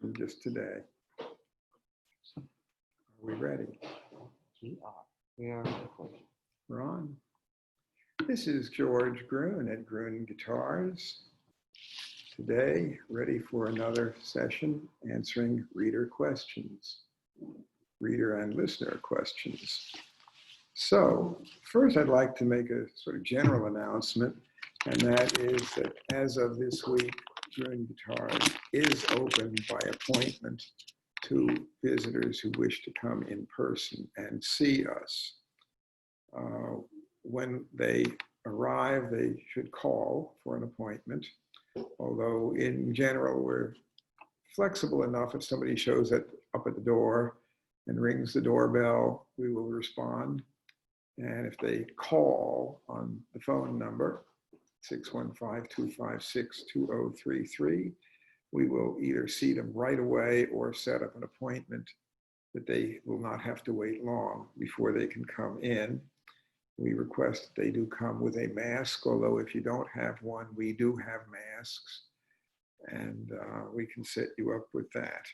from just today. Are we ready? We are. We are recording. We're on. This is George Gruhn at Gruhn Guitars. Today, ready for another session answering reader questions, reader and listener questions. So, first I'd like to make a sort of general announcement, and that is that as of this week, Gruhn Guitars is open by appointment to visitors who wish to come in person and see us. When they arrive, they should call for an appointment, although in general, we're flexible enough. If somebody shows up at the door and rings the doorbell, we will respond. And if they call on the phone number, 615-256-2033, we will either see them right away or set up an appointment that they will not have to wait long before they can come in. We request that they do come with a mask, although if you don't have one, we do have masks, and we can set you up with that.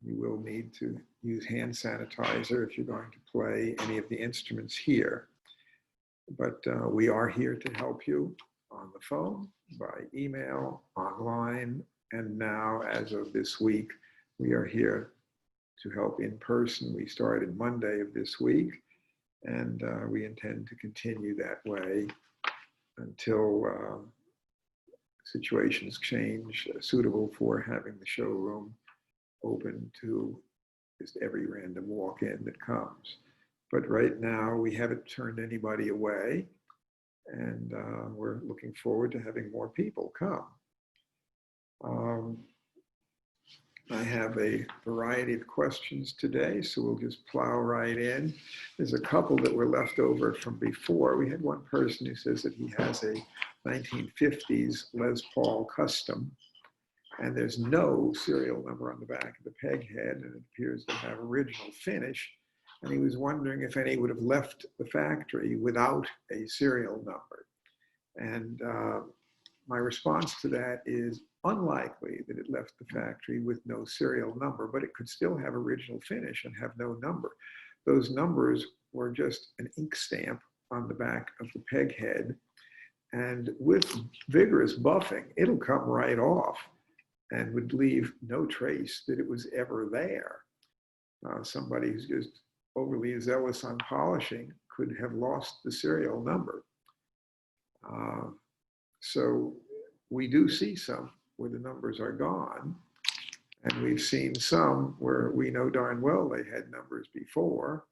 You will need to use hand sanitizer if you're going to play any of the instruments here. But we are here to help you on the phone, by email, online, and now, as of this week, we are here to help in person. We started Monday of this week, and we intend to continue that way until situations change, suitable for having the showroom open to just every random walk-in that comes. But right now, we haven't turned anybody away, and we're looking forward to having more people come. I have a variety of questions today, so we'll just plow right in. There's a couple that were left over from before. We had one person who says that he has a 1950s Les Paul Custom, and there's no serial number on the back of the peg head, and it appears to have original finish. And he was wondering if any would have left the factory without a serial number. And my response to that is unlikely that it left the factory with no serial number, but it could still have original finish and have no number. Those numbers were just an ink stamp on the back of the peg head. And with vigorous buffing, it'll come right off and would leave no trace that it was ever there. Somebody who's just overly zealous on polishing could have lost the serial number. So we do see some where the numbers are gone, and we've seen some where we know darn well they had numbers before,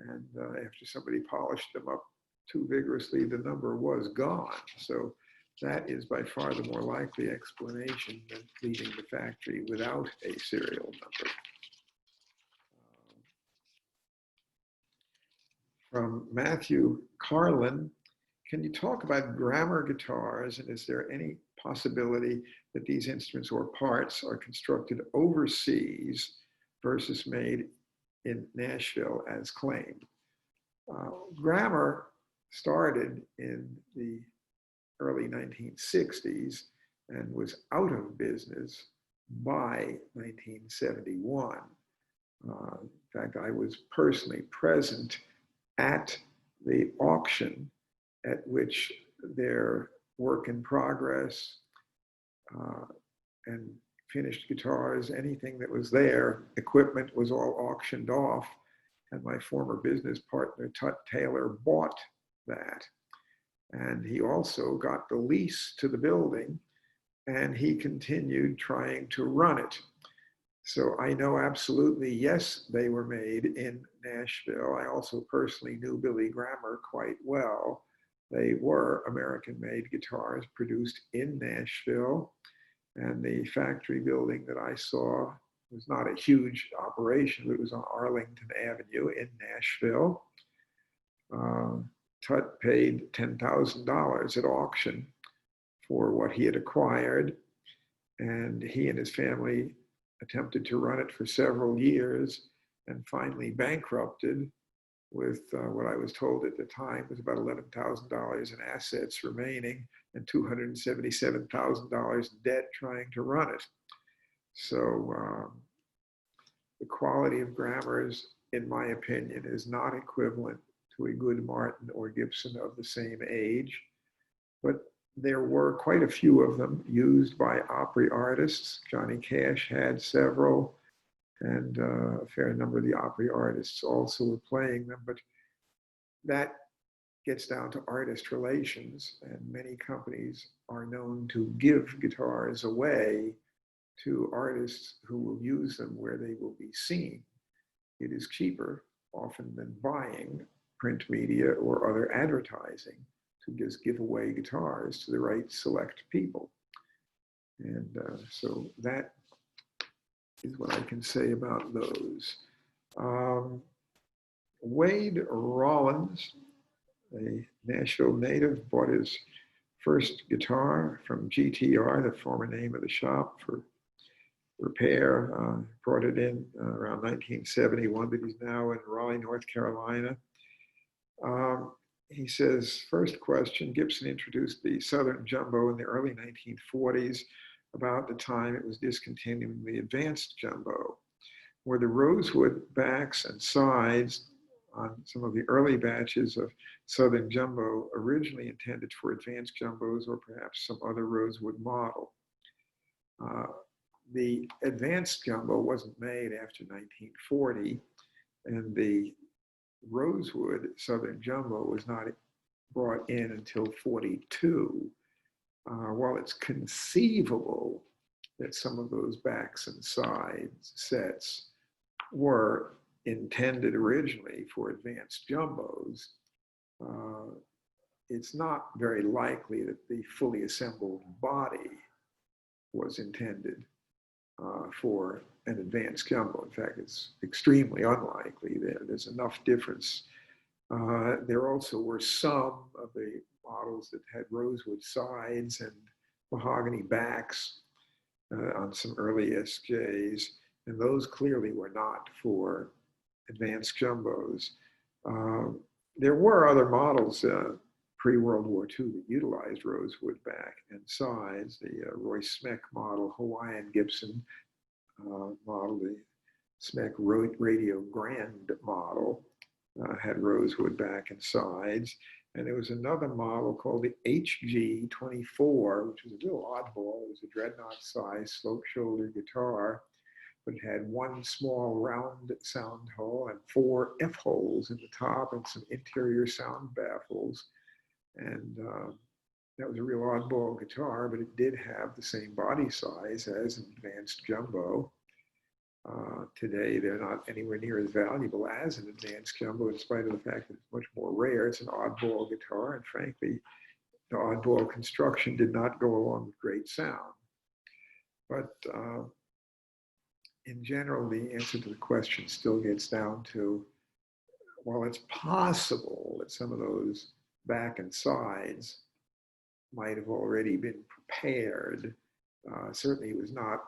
and after somebody polished them up too vigorously, the number was gone. So that is by far the more likely explanation than leaving the factory without a serial number. From Matthew Carlin, can you talk about grammar guitars, and is there any possibility that these instruments or parts are constructed overseas versus made in Nashville as claimed? Grammar started in the early 1960s and was out of business by 1971. In fact, I was personally present at the auction at which their work in progress and finished guitars, anything that was there, equipment was all auctioned off, and my former business partner, Tut Taylor, bought that. And he also got the lease to the building, and he continued trying to run it. So I know absolutely, yes, they were made in Nashville. I also personally knew Billy Grammer quite well. They were American-made guitars produced in Nashville, and the factory building that I saw was not a huge operation, but it was on Arlington Avenue in Nashville. Tut paid $10,000 at auction for what he had acquired, and he and his family attempted to run it for several years and finally bankrupted with what I was told at the time was about $11,000 in assets remaining and $277,000 in debt trying to run it. So the quality of grammars, in my opinion, is not equivalent to a good Martin or Gibson of the same age, but there were quite a few of them used by Opry artists. Johnny Cash had several, and a fair number of the Opry artists also were playing them, but that gets down to artist relations, and many companies are known to give guitars away to artists who will use them where they will be seen. It is cheaper often than buying print media or other advertising to just give away guitars to the right select people. And so that is what I can say about those. Wade Rollins, a Nashville native, bought his first guitar from GTR, the former name of the shop, for repair. Brought it in around 1971, but he's now in Raleigh, North Carolina. He says, first question, Gibson introduced the Southern Jumbo in the early 1940s, about the time it was discontinuing the Advanced Jumbo. Were the rosewood backs and sides on some of the early batches of Southern Jumbo originally intended for Advanced Jumbos or perhaps some other rosewood model? The Advanced Jumbo wasn't made after 1940, and the rosewood Southern Jumbo was not brought in until 42. While it's conceivable that some of those backs and sides sets were intended originally for Advanced Jumbos, it's not very likely that the fully assembled body was intended for an Advanced Jumbo. In fact, it's extremely unlikely. There's enough difference. There also were some of the models that had rosewood sides and mahogany backs on some early SJs, and those clearly were not for Advanced Jumbos. There were other models pre-World War II that utilized rosewood back and sides. The Roy Smeck model, Hawaiian Gibson model, the Smeck Radio Grand model had rosewood back and sides. And there was another model called the HG24, which was a real oddball. It was a dreadnought size slope shoulder guitar, but it had one small round sound hole and 4 F holes in the top and some interior sound baffles. And that was a real oddball guitar, but it did have the same body size as an Advanced Jumbo. Today, they're not anywhere near as valuable as an Advanced Jumbo, in spite of the fact that it's much more rare. It's an oddball guitar, and frankly, the oddball construction did not go along with great sound. But in general, the answer to the question still gets down to, while it's possible that some of those back and sides might have already been prepared, certainly it was not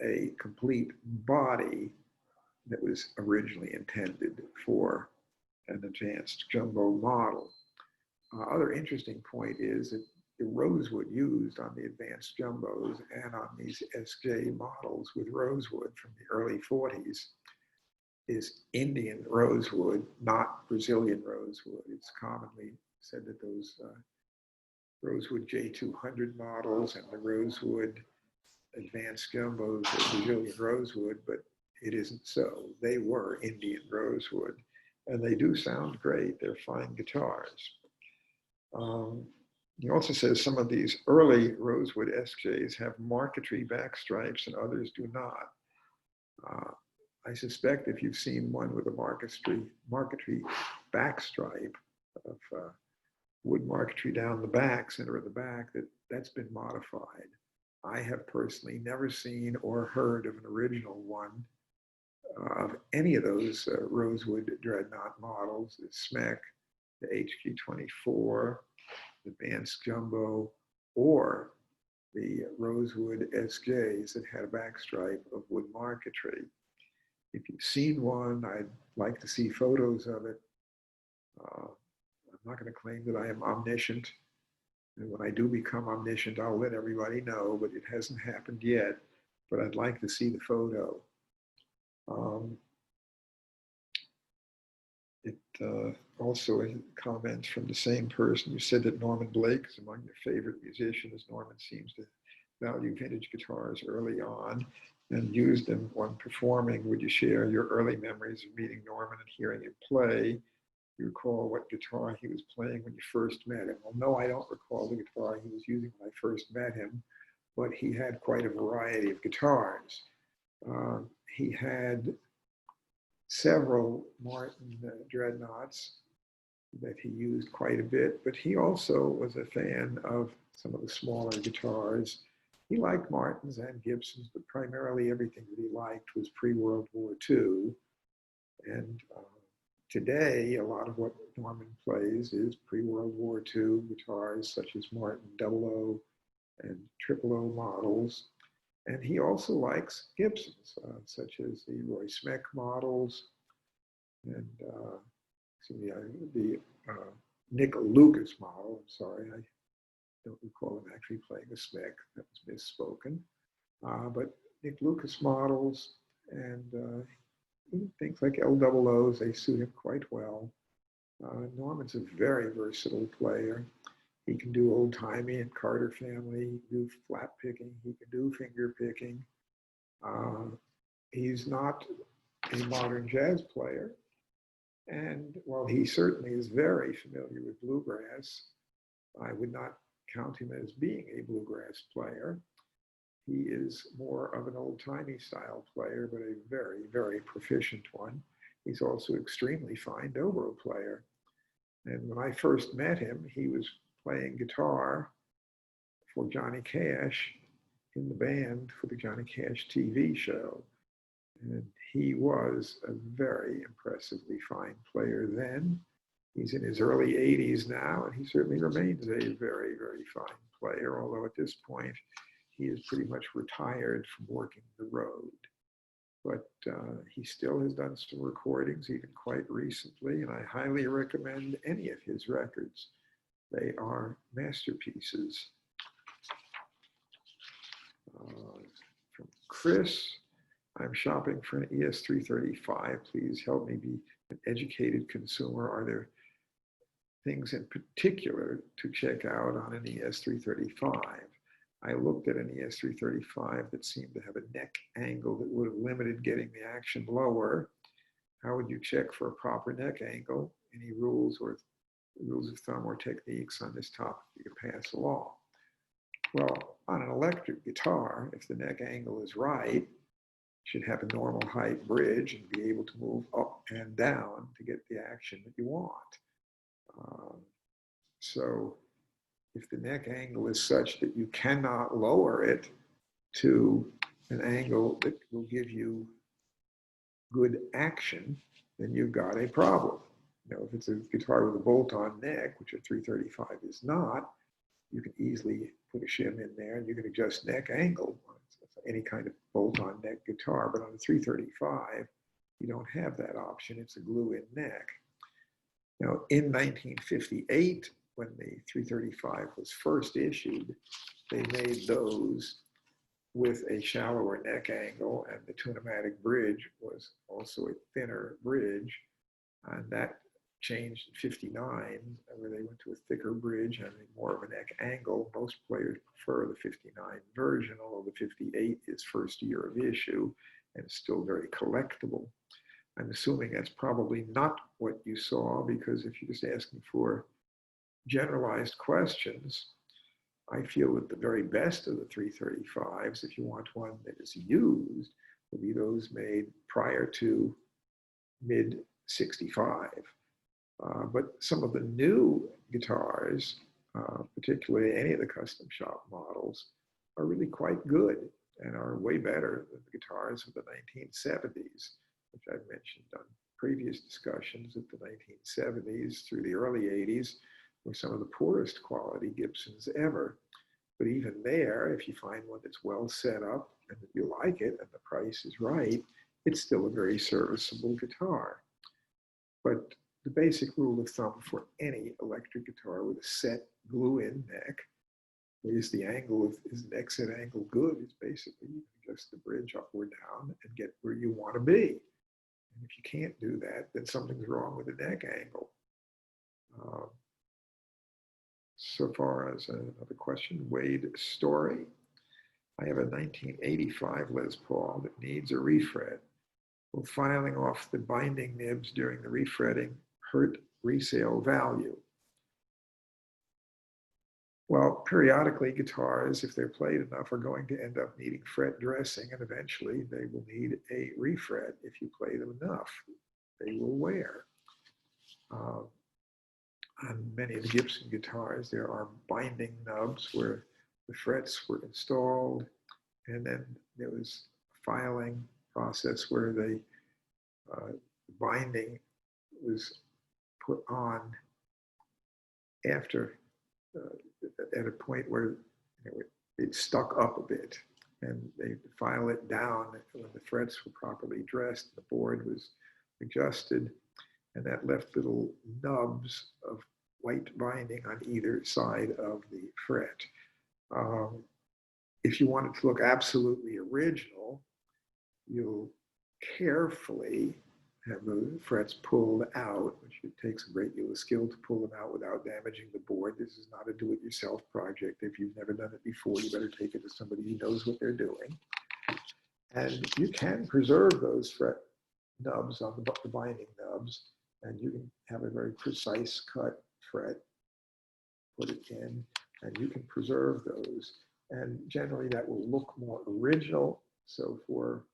a complete body that was originally intended for an Advanced Jumbo model. Other interesting point is that the rosewood used on the Advanced Jumbos and on these SJ models with rosewood from the early 40s is Indian rosewood, not Brazilian rosewood. It's commonly said that those rosewood J200 models and the rosewood Advanced Jumbos are Brazilian rosewood, but it isn't so. They were Indian rosewood, and they do sound great. They're fine guitars. He also says some of these early rosewood SJs have marquetry backstripes and others do not. I suspect if you've seen one with a marquetry backstripe of wood marquetry down the back, center of the back, that's been modified. I have personally never seen or heard of an original one of any of those rosewood dreadnought models, the Smeck, the HG24, the Advanced Jumbo, or the rosewood SJs that had a backstripe of wood marquetry. If you've seen one, I'd like to see photos of it. I'm not going to claim that I am omniscient. And when I do become omniscient, I'll let everybody know, but it hasn't happened yet. but I'd like to see the photo. Also a comment from the same person who said that Norman Blake is among your favorite musicians. Norman seems to value vintage guitars early on and used them when performing. Would you share your early memories of meeting Norman and hearing him play? You recall what guitar he was playing when you first met him? Well, no, I don't recall the guitar he was using when I first met him, but he had quite a variety of guitars. He had several Martin dreadnoughts that he used quite a bit, but he also was a fan of some of the smaller guitars. He liked Martins and Gibsons, but primarily everything that he liked was pre-World War II. And today, a lot of what Norman plays is pre-World War II guitars, such as Martin 00 and 000 models. And he also likes Gibsons, such as the Roy Smeck models and the Nick Lucas model. I'm sorry, I don't recall him actually playing a Smeck. That was misspoken. But Nick Lucas models and things like L00s, they suit him quite well. Norman's a very versatile player. He can do old-timey and Carter family. He can do flat picking. He can do finger picking. He's not a modern jazz player. And while he certainly is very familiar with bluegrass, I would not count him as being a bluegrass player. He is more of an old-timey style player, but a very, very proficient one. He's also an extremely fine dobro player. And when I first met him, he was playing guitar for Johnny Cash in the band for the Johnny Cash TV show. And he was a very impressively fine player then. He's in his early 80s now, and he certainly remains a very, very fine player, although at this point, he is pretty much retired from working the road. But he still has done some recordings, even quite recently, and I highly recommend any of his records. They are masterpieces. From Chris, I'm shopping for an ES335. Please help me be an educated consumer. Are there things in particular to check out on an ES335? I looked at an ES335 that seemed to have a neck angle that would have limited getting the action lower. How would you check for a proper neck angle? Any rules or rules of thumb or techniques on this topic you can pass along? Well, on an electric guitar, if the neck angle is right, you should have a normal height bridge and be able to move up and down to get the action that you want. So if the neck angle is such that you cannot lower it to an angle that will give you good action, then you've got a problem. You know, if it's a guitar with a bolt-on neck, which a 335 is not, you can easily put a shim in there and you can adjust neck angle on any kind of bolt-on neck guitar. But on a 335, you don't have that option. It's a glue-in neck. Now, in 1958, when the 335 was first issued, they made those with a shallower neck angle, and the Tune-o-matic bridge was also a thinner bridge. And that changed in 59, where they went to a thicker bridge and more of a neck angle. Most players prefer the 59 version, although the 58 is first year of issue and still very collectible. I'm assuming that's probably not what you saw, because if you're just asking for generalized questions, I feel that the very best of the 335s, if you want one that is used, will be those made prior to mid-65. But some of the new guitars, particularly any of the custom shop models, are really quite good and are way better than the guitars of the 1970s, which I've mentioned on previous discussions, that the 1970s through the early 80s were some of the poorest quality Gibsons ever. But even there, if you find one that's well set up and that you like it and the price is right, it's still a very serviceable guitar. But the basic rule of thumb for any electric guitar with a set glue-in neck is the angle of, is an exit angle good? It's basically, you can adjust the bridge up or down and get where you want to be. And if you can't do that, then something's wrong with the neck angle. So far as another question, Wade Story. I have a 1985 Les Paul that needs a refret. Will filing off the binding nibs during the refretting hurt resale value? Well, periodically guitars, if they're played enough, are going to end up needing fret dressing, and eventually they will need a refret. If you play them enough, they will wear. On many of the Gibson guitars, there are binding nubs where the frets were installed, and then there was a filing process where the binding was put on after, at a point where it stuck up a bit, and they file it down when the frets were properly dressed, the board was adjusted, and that left little nubs of white binding on either side of the fret. If you want it to look absolutely original, you'll carefully have the frets pulled out, which it takes a great deal of skill to pull them out without damaging the board. This is not a do-it-yourself project. If you've never done it before, you better take it to somebody who knows what they're doing. And you can preserve those fret nubs on the binding nubs, and you can have a very precise cut fret, put it in, and you can preserve those. And generally that will look more original. So for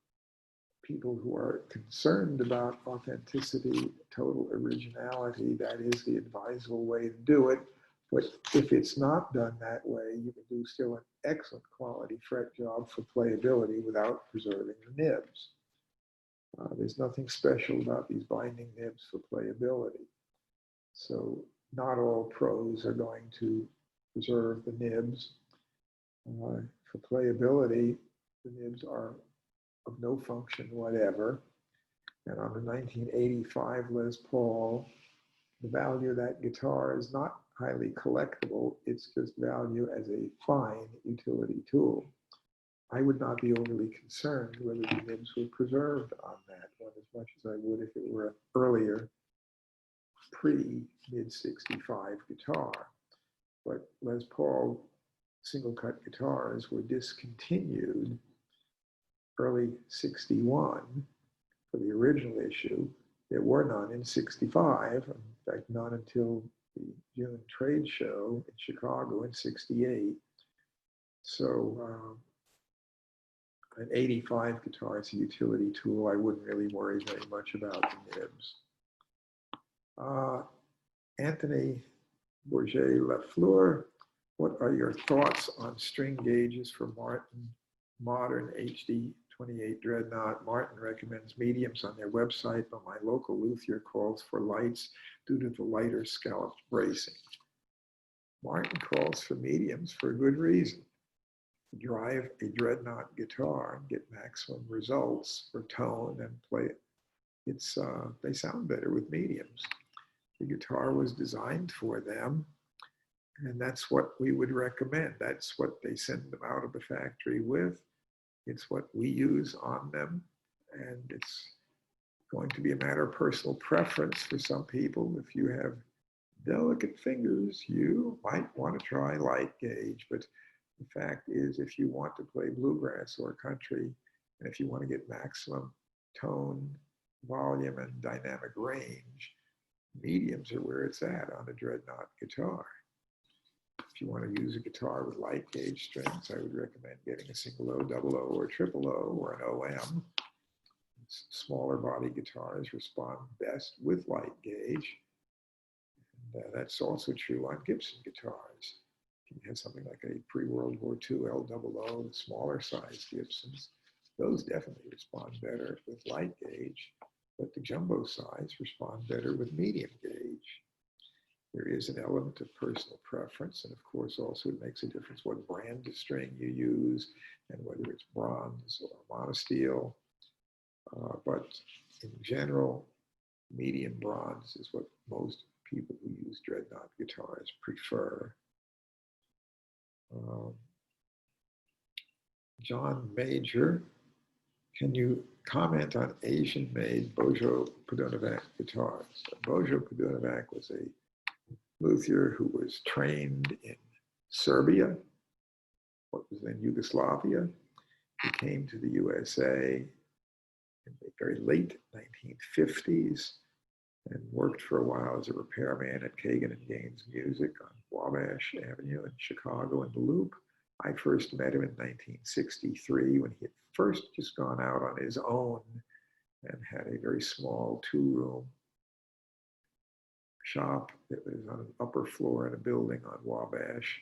people who are concerned about authenticity, total originality, that is the advisable way to do it. But if it's not done that way, you can do still an excellent quality fret job for playability without preserving the nibs. There's nothing special about these binding nibs for playability. So not all pros are going to preserve the nibs. For playability, the nibs are of no function whatever. And on the 1985 Les Paul, the value of that guitar is not highly collectible. It's just value as a fine utility tool. I would not be overly concerned whether the nibs were preserved on that one as much as I would if it were an earlier pre-mid-65 guitar. But Les Paul single cut guitars were discontinued early 61 for the original issue. There were none in 65, in fact, none until the June trade show in Chicago in 68. So an 85 guitar is a utility tool. I wouldn't really worry very much about the nibs. Anthony Bourget Lafleur, what are your thoughts on string gauges for Martin Modern HD 28 Dreadnought? Martin recommends mediums on their website, but my local luthier calls for lights due to the lighter scalloped bracing. Martin calls for mediums for a good reason. To drive a Dreadnought guitar and get maximum results for tone and play it, they sound better with mediums. The guitar was designed for them, and that's what we would recommend. That's what they send them out of the factory with. It's what we use on them, and it's going to be a matter of personal preference for some people. If you have delicate fingers, you might want to try light gauge, but the fact is, if you want to play bluegrass or country, and if you want to get maximum tone, volume, and dynamic range, mediums are where it's at on a Dreadnought guitar. If you want to use a guitar with light gauge strings, I would recommend getting a single O, double O, or triple O, or an OM. Smaller body guitars respond best with light gauge. And that's also true on Gibson guitars. If you have something like a pre-World War II LOO, the smaller size Gibsons, those definitely respond better with light gauge, but the jumbo size respond better with medium gauge. There is an element of personal preference, and of course also it makes a difference what brand of string you use and whether it's bronze or monosteel. But in general, medium bronze is what most people who use Dreadnought guitars prefer. John Major Can you comment on Asian-made Bojo Padonovac guitars? Bojo Padonovac was a luthier who was trained in Serbia, what was then Yugoslavia. He came to the USA in the very late 1950s and worked for a while as a repairman at Kagan and Gaines Music on Wabash Avenue in Chicago in the Loop. I first met him in 1963 when he had first just gone out on his own and had a very small two-room shop that was on an upper floor in a building on Wabash,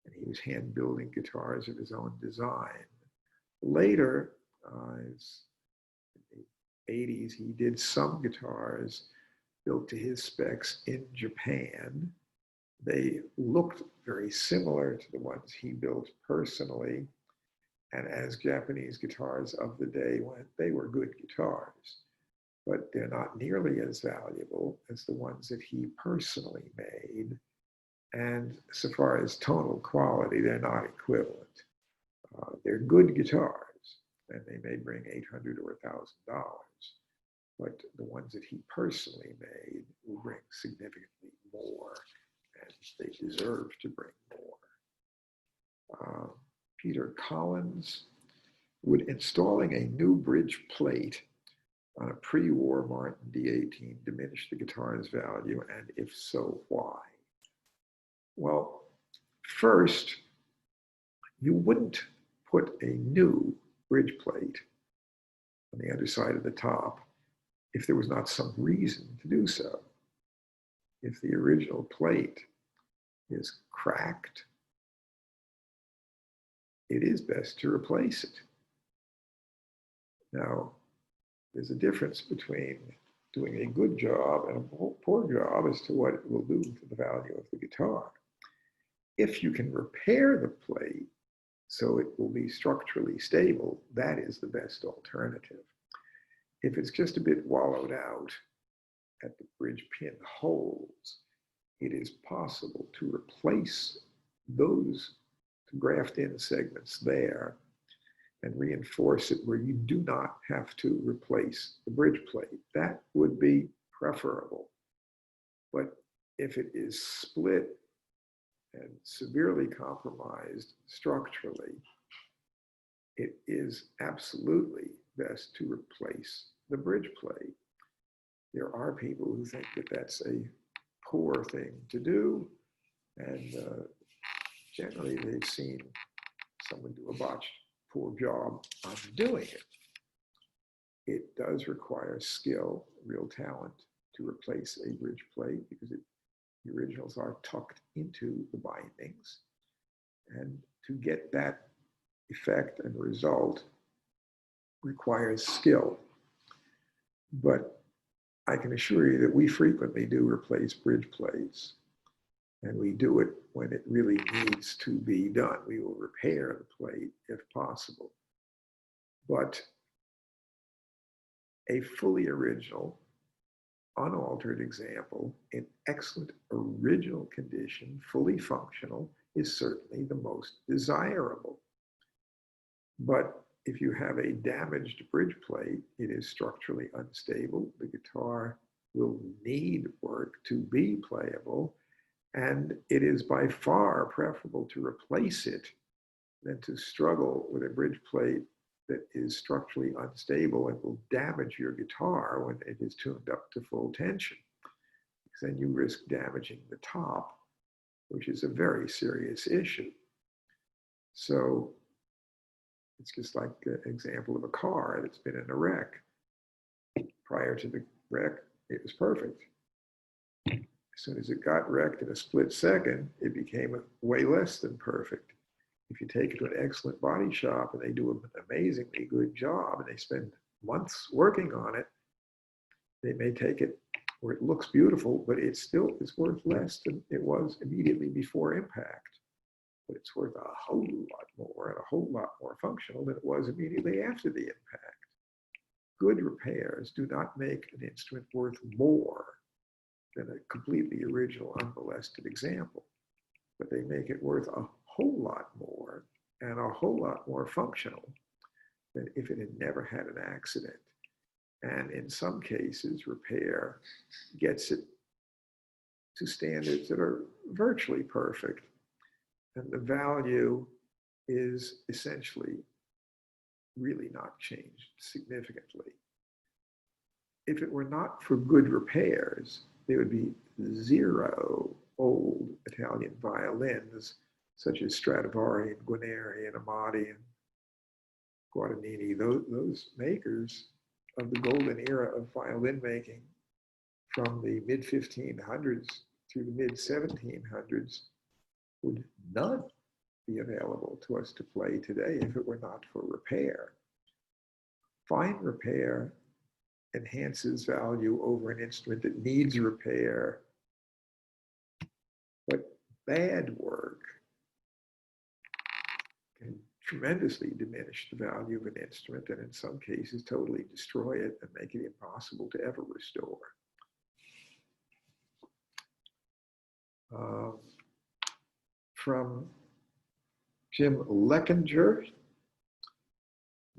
and he was hand building guitars of his own design. Later, in the 80s, he did some guitars built to his specs in Japan. They looked very similar to the ones he built personally, and as Japanese guitars of the day went, they were good guitars, but they're not nearly as valuable as the ones that he personally made. And so far as tonal quality, they're not equivalent. They're good guitars, and they may bring $800 or $1,000, but the ones that he personally made will bring significantly more, and they deserve to bring more. Peter Collins, would installing a new bridge plate on a pre-war Martin D18 diminish the guitar's value, and if so, why? Well, first, you wouldn't put a new bridge plate on the underside of the top if there was not some reason to do so. If the original plate is cracked, it is best to replace it. Now, there's a difference between doing a good job and a poor job as to what it will do to the value of the guitar. If you can repair the plate so it will be structurally stable, that is the best alternative. If it's just a bit wallowed out at the bridge pin holes, it is possible to replace those, to graft in segments there and reinforce it where you do not have to replace the bridge plate. That would be preferable. But if it is split and severely compromised structurally, it is absolutely best to replace the bridge plate. There are people who think that that's a poor thing to do, and generally they've seen someone do a botched, poor job on doing it. It does require skill, real talent, to replace a bridge plate because the originals are tucked into the bindings. And to get that effect and result requires skill. But I can assure you that we frequently do replace bridge plates, and we do it when it really needs to be done. We will repair the plate if possible. But a fully original, unaltered example in excellent original condition, fully functional, is certainly the most desirable. But if you have a damaged bridge plate, it is structurally unstable. The guitar will need work to be playable, and it is by far preferable to replace it than to struggle with a bridge plate that is structurally unstable and will damage your guitar when it is tuned up to full tension. Because then you risk damaging the top, which is a very serious issue. So it's just like the example of a car that's been in a wreck. Prior to the wreck, it was perfect. As soon as it got wrecked in a split second, it became way less than perfect. If you take it to an excellent body shop and they do an amazingly good job and they spend months working on it, they may take it where it looks beautiful, but it still is worth less than it was immediately before impact. But it's worth a whole lot more and a whole lot more functional than it was immediately after the impact. Good repairs do not make an instrument worth more than a completely original, unmolested example, but they make it worth a whole lot more and a whole lot more functional than if it had never had an accident. And in some cases, repair gets it to standards that are virtually perfect. And the value is essentially really not changed significantly. If it were not for good repairs, there would be zero old Italian violins, such as Stradivari and Guarneri and Amati and Guadagnini. Those makers of the golden era of violin making from the mid 1500s through the mid 1700s would none be available to us to play today if it were not for repair. Fine repair enhances value over an instrument that needs repair, but bad work can tremendously diminish the value of an instrument and in some cases totally destroy it and make it impossible to ever restore. From Jim Leckinger,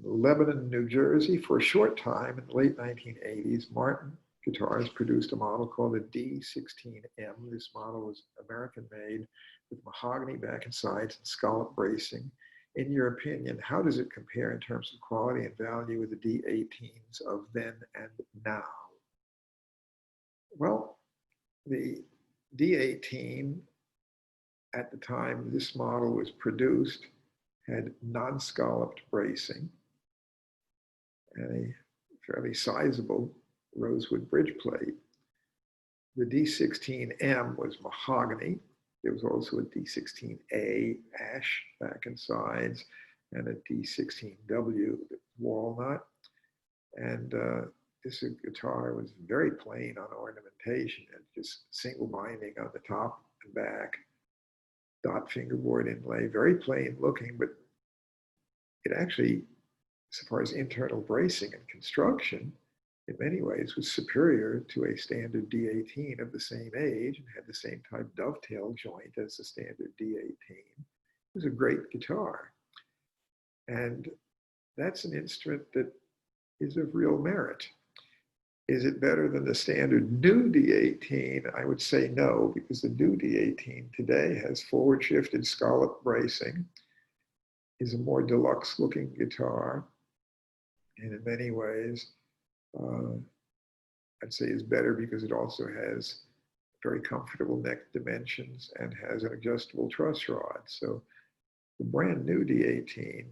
Lebanon, New Jersey. For a short time in the late 1980s, Martin Guitars produced a model called the D16M. This model was American made with mahogany back and sides and scallop bracing. In your opinion, how does it compare in terms of quality and value with the D18s of then and now? Well, the D18 at the time this model was produced had non-scalloped bracing and a fairly sizable rosewood bridge plate. The D16M was mahogany. There was also a D16A ash back and sides and a D16W walnut. And this guitar was very plain on ornamentation and just single binding on the top and back, dot fingerboard inlay, very plain looking, but it actually, as far as internal bracing and construction, in many ways was superior to a standard D18 of the same age and had the same type dovetail joint as the standard D18. It was a great guitar. And that's an instrument that is of real merit. Is it better than the standard new D18? I would say no, because the new D18 today has forward shifted scallop bracing, is a more deluxe looking guitar, and in many ways, I'd say is better because it also has very comfortable neck dimensions and has an adjustable truss rod. So the brand new D18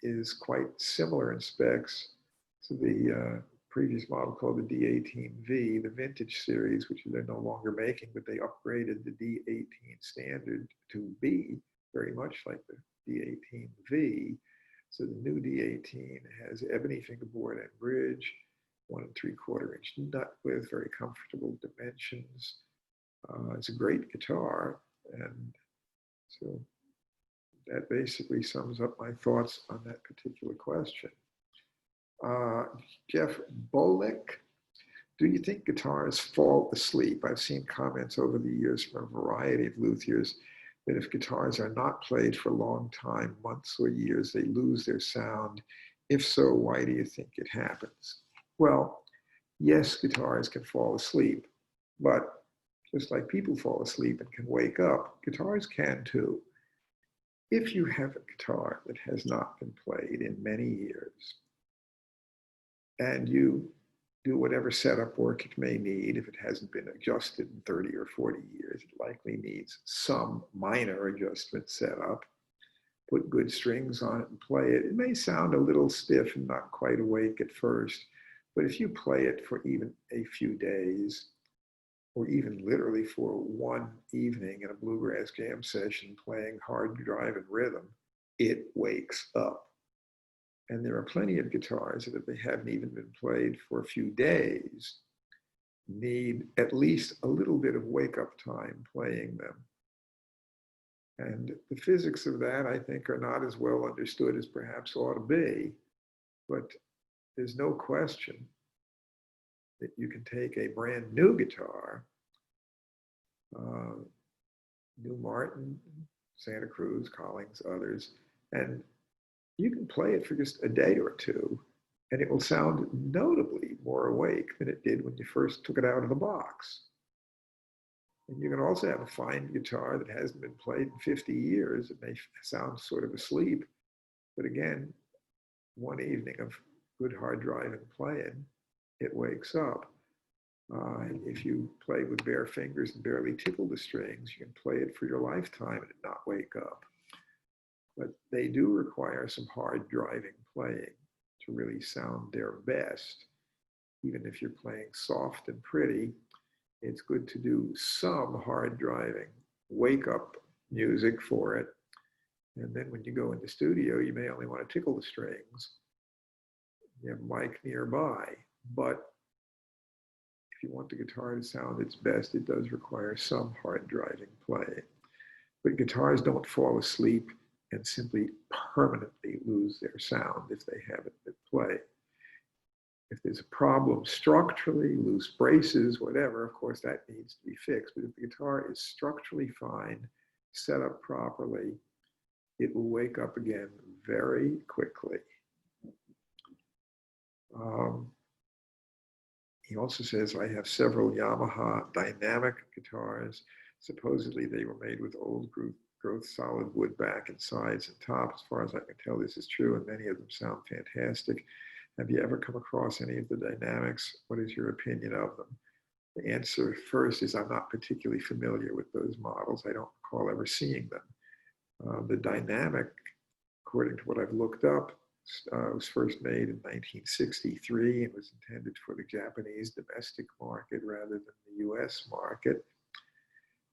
is quite similar in specs to the previous model called the D18V, the vintage series, which they're no longer making, but they upgraded the D18 standard to be very much like the D18V. So the new D18 has ebony fingerboard and bridge, 1 3/4 inch nut width, very comfortable dimensions. It's a great guitar, and so that basically sums up my thoughts on that particular question. Jeff Bolick, do you think guitars fall asleep? I've seen comments over the years from a variety of luthiers that if guitars are not played for a long time, months or years, they lose their sound. If so, why do you think it happens? Well, yes, guitars can fall asleep, but just like people fall asleep and can wake up, guitars can too. If you have a guitar that has not been played in many years, and you do whatever setup work it may need, if it hasn't been adjusted in 30 or 40 years, it likely needs some minor adjustment setup. Put good strings on it and play it. It may sound a little stiff and not quite awake at first, but if you play it for even a few days, or even literally for one evening in a bluegrass jam session playing hard drive and rhythm, it wakes up. And there are plenty of guitars that if they haven't even been played for a few days, need at least a little bit of wake-up time playing them. And the physics of that, I think, are not as well understood as perhaps ought to be. But there's no question that you can take a brand new guitar, New Martin, Santa Cruz, Collings, others, and you can play it for just a day or two, and it will sound notably more awake than it did when you first took it out of the box. And you can also have a fine guitar that hasn't been played in 50 years. It may sound sort of asleep, but again, one evening of good hard driving playing, it wakes up. If you play with bare fingers and barely tickle the strings, you can play it for your lifetime and not wake up. But they do require some hard driving playing to really sound their best. Even if you're playing soft and pretty, it's good to do some hard driving, wake up music for it. And then when you go in the studio, you may only want to tickle the strings. You have a mic nearby, but if you want the guitar to sound its best, it does require some hard driving playing. But guitars don't fall asleep and simply permanently lose their sound if they haven't been played. If there's a problem structurally, loose braces, whatever, of course that needs to be fixed. But if the guitar is structurally fine, set up properly, it will wake up again very quickly. He also says, I have several Yamaha dynamic guitars. Supposedly they were made with old growth solid wood back and sides and top. As far as I can tell, this is true, and many of them sound fantastic. Have you ever come across any of the dynamics? What is your opinion of them? The answer first is I'm not particularly familiar with those models. I don't recall ever seeing them. The dynamic, according to what I've looked up, was first made in 1963 and was intended for the Japanese domestic market rather than the US market.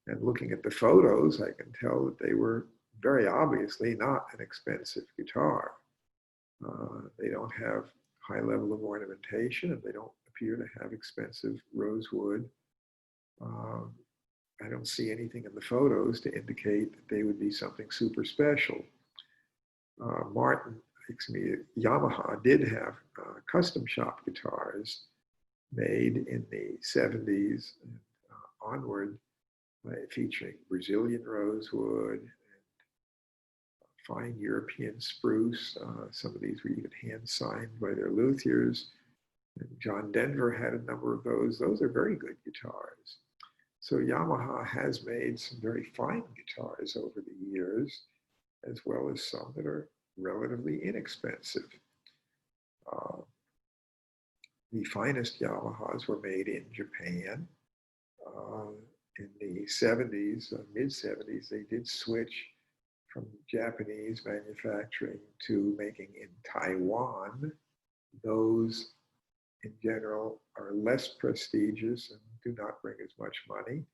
And looking at the photos, I can tell that they were very obviously not an expensive guitar. They don't have high level of ornamentation, and they don't appear to have expensive rosewood. I don't see anything in the photos to indicate that they would be something super special. Yamaha did have custom shop guitars made in the 70s and onward, featuring Brazilian rosewood and fine European spruce. Some of these were even hand signed by their luthiers. And John Denver had a number of those. Those are very good guitars. So Yamaha has made some very fine guitars over the years, as well as some that are relatively inexpensive. The finest Yamahas were made in Japan. In the 70s, mid-70s, they did switch from Japanese manufacturing to making in Taiwan. Those, in general, are less prestigious and do not bring as much money.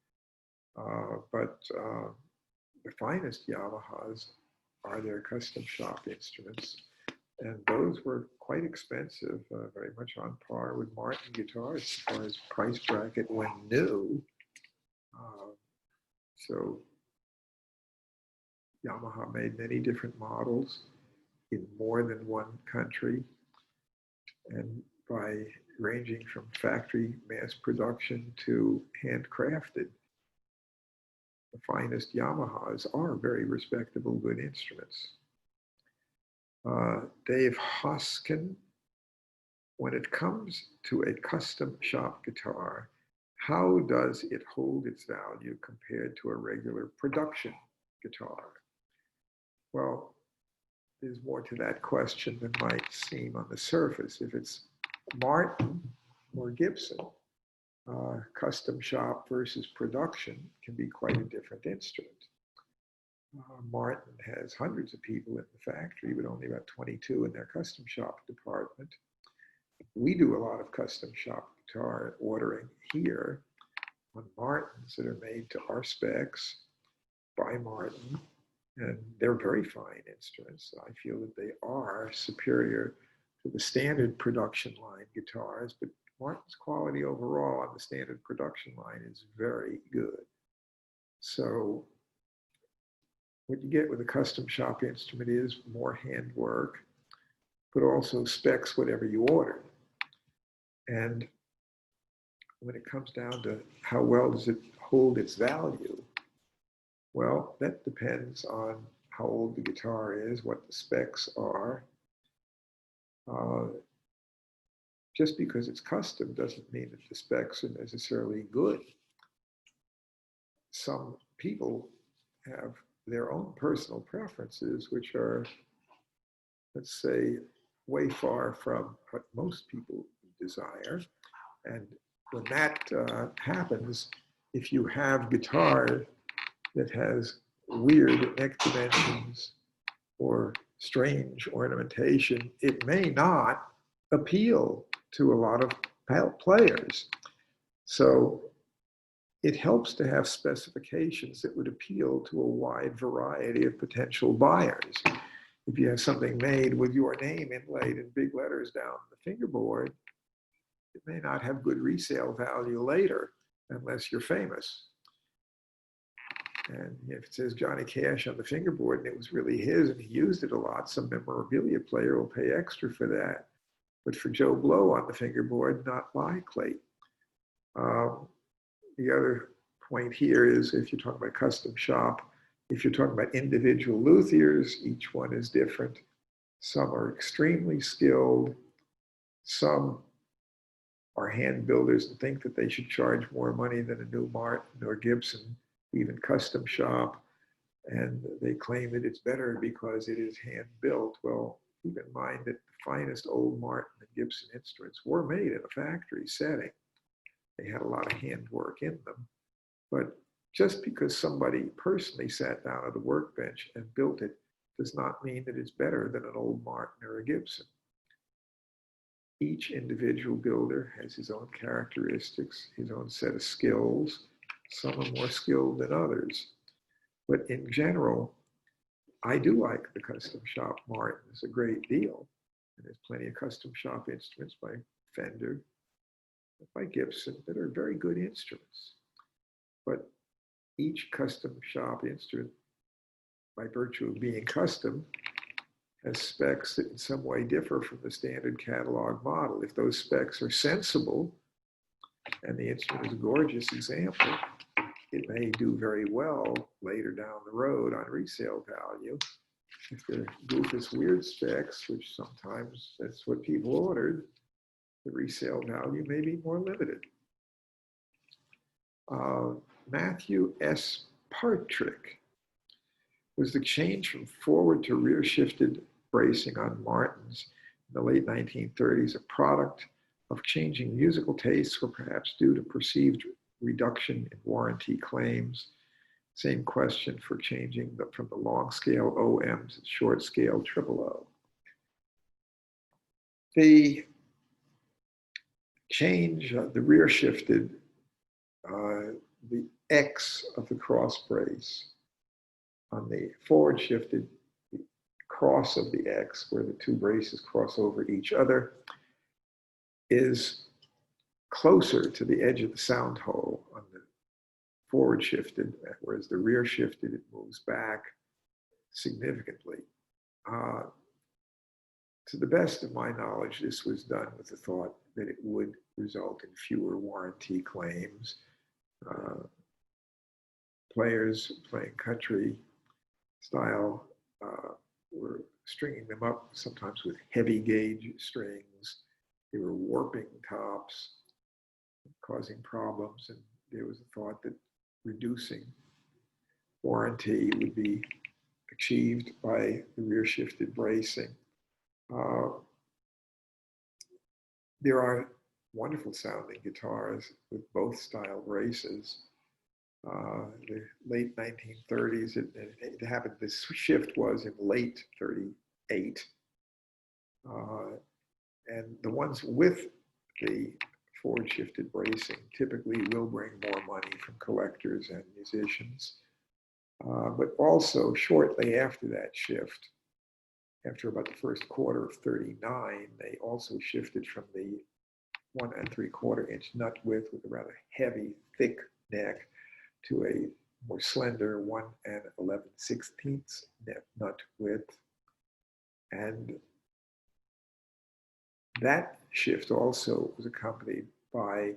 But the finest Yamahas are their custom shop instruments. And those were quite expensive, very much on par with Martin guitars as far as price bracket when new. So Yamaha made many different models in more than one country, and by ranging from factory mass production to handcrafted. The finest Yamahas are very respectable, good instruments. Dave Hoskin, when it comes to a custom shop guitar, how does it hold its value compared to a regular production guitar? Well, there's more to that question than might seem on the surface. If it's Martin or Gibson, custom shop versus production can be quite a different instrument. Martin has hundreds of people in the factory, but only about 22 in their custom shop department. We do a lot of custom shop guitar ordering here on Martins that are made to our specs by Martin, and they're very fine instruments. I feel that they are superior to the standard production line guitars, but Martin's quality overall on the standard production line is very good. So what you get with a custom shop instrument is more handwork, but also specs whatever you order. And when it comes down to how well does it hold its value, well, that depends on how old the guitar is, what the specs are. Just because it's custom doesn't mean that the specs are necessarily good. Some people have their own personal preferences, which are, let's say, way far from what most people desire. And when that happens, if you have guitar that has weird neck dimensions or strange ornamentation, it may not appeal to a lot of players. So it helps to have specifications that would appeal to a wide variety of potential buyers. If you have something made with your name inlaid in big letters down the fingerboard, it may not have good resale value later unless you're famous. And if it says Johnny Cash on the fingerboard and it was really his and he used it a lot, some memorabilia player will pay extra for that. But for Joe Blow on the fingerboard, not likely. The other point here is if you're talking about custom shop, if you're talking about individual luthiers, each one is different. Some are extremely skilled. Some are hand builders and think that they should charge more money than a new Martin or Gibson, even custom shop. And they claim that it's better because it is hand built. Well, keep in mind that the finest old Martin and Gibson instruments were made in a factory setting. They had a lot of handwork in them. But just because somebody personally sat down at a workbench and built it does not mean that it's better than an old Martin or a Gibson. Each individual builder has his own characteristics, his own set of skills. Some are more skilled than others. But in general, I do like the custom shop Martin. It's a great deal. And there's plenty of custom shop instruments by Fender, by Gibson, that are very good instruments. But each custom shop instrument, by virtue of being custom, has specs that in some way differ from the standard catalog model. If those specs are sensible, and the instrument is a gorgeous example, it may do very well later down the road on resale value. If they're goofus weird specs, which sometimes that's what people ordered, the resale value may be more limited. Matthew S. Partrick was the change from forward to rear shifted bracing on Martins in the late 1930s a product of changing musical tastes or perhaps due to perceived reduction in warranty claims? Same question for changing from the long scale OMs to short scale OOO. The change, the rear shifted, the X of the cross brace. On the forward shifted, the cross of the X, where the two braces cross over each other, is closer to the edge of the sound hole on the forward shifted, whereas the rear shifted, it moves back significantly. To the best of my knowledge, this was done with the thought that it would result in fewer warranty claims. Players playing country style were stringing them up sometimes with heavy gauge strings. They were warping tops, causing problems, and there was a thought that reducing warranty would be achieved by the rear shifted bracing. There are wonderful sounding guitars with both style braces. The late 1930s, it happened, this shift was in late 38. And the ones with the forward shifted bracing typically will bring more money from collectors and musicians. But also shortly after that shift, after about the first quarter of 39, they also shifted from the 1 3/4 inch nut width with a rather heavy, thick neck to a more slender 1 11/16 nut width. And that shift also was accompanied by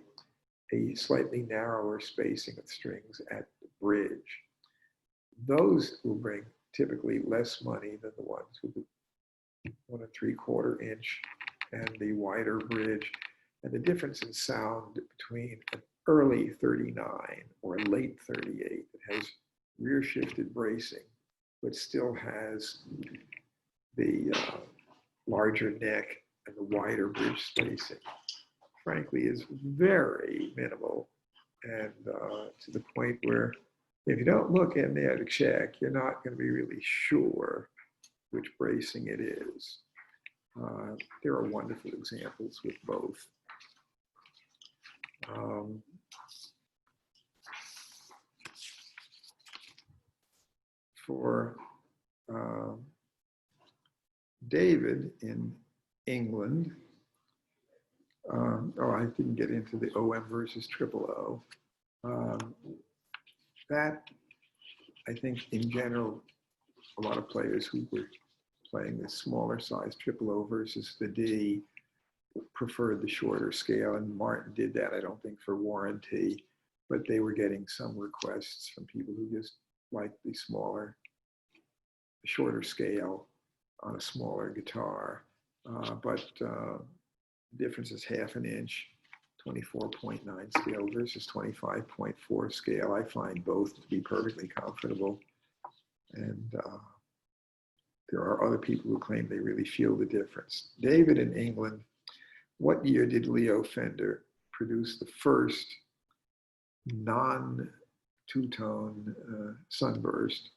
a slightly narrower spacing of strings at the bridge. Those will bring typically less money than the ones with the 1 3/4 inch and the wider bridge. And the difference in sound between an early 39 or a late 38 that has rear shifted bracing, but still has the larger neck and the wider bridge spacing, frankly, is very minimal. And to the point where if you don't look in there to check, you're not going to be really sure which bracing it is. There are wonderful examples with both. For David in England, I didn't get into the OM versus triple O. That, I think, in general, a lot of players who were playing the smaller size triple O versus the D preferred the shorter scale, and Martin did that, I don't think, for warranty, but they were getting some requests from people who just liked the smaller, the shorter scale on a smaller guitar. But the difference is 1/2 inch, 24.9 scale versus 25.4 scale. I find both to be perfectly comfortable. And there are other people who claim they really feel the difference. David in England, what year did Leo Fender produce the first non-two-tone Sunburst?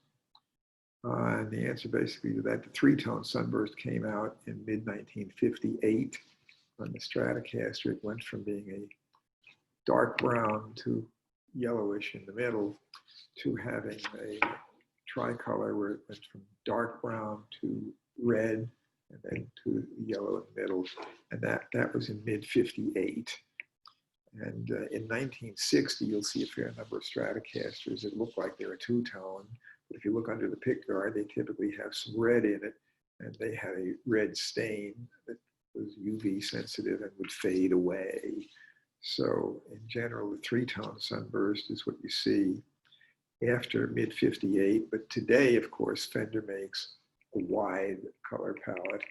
And the answer basically to that, the 3-tone Sunburst came out in mid-1958 on the Stratocaster. It went from being a dark brown to yellowish in the middle to having a tricolor where it went from dark brown to red and then to yellow in the middle. And that was in mid-58. And in 1960, you'll see a fair number of Stratocasters that look like they're a two-tone. But if you look under the pickguard, they typically have some red in it, and they had a red stain that was UV sensitive and would fade away. So in general, the 3-tone Sunburst is what you see after mid-58. But today, of course, Fender makes a wide color palette,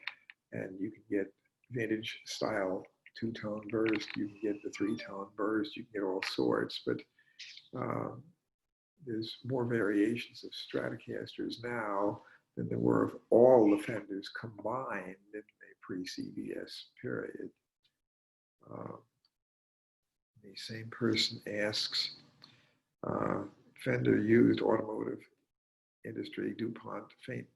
and you can get vintage style 2-tone burst, you can get the 3-tone burst, you can get all sorts, but there's more variations of Stratocasters now than there were of all the Fenders combined in the pre-CBS period. The same person asks, Fender used automotive industry DuPont paint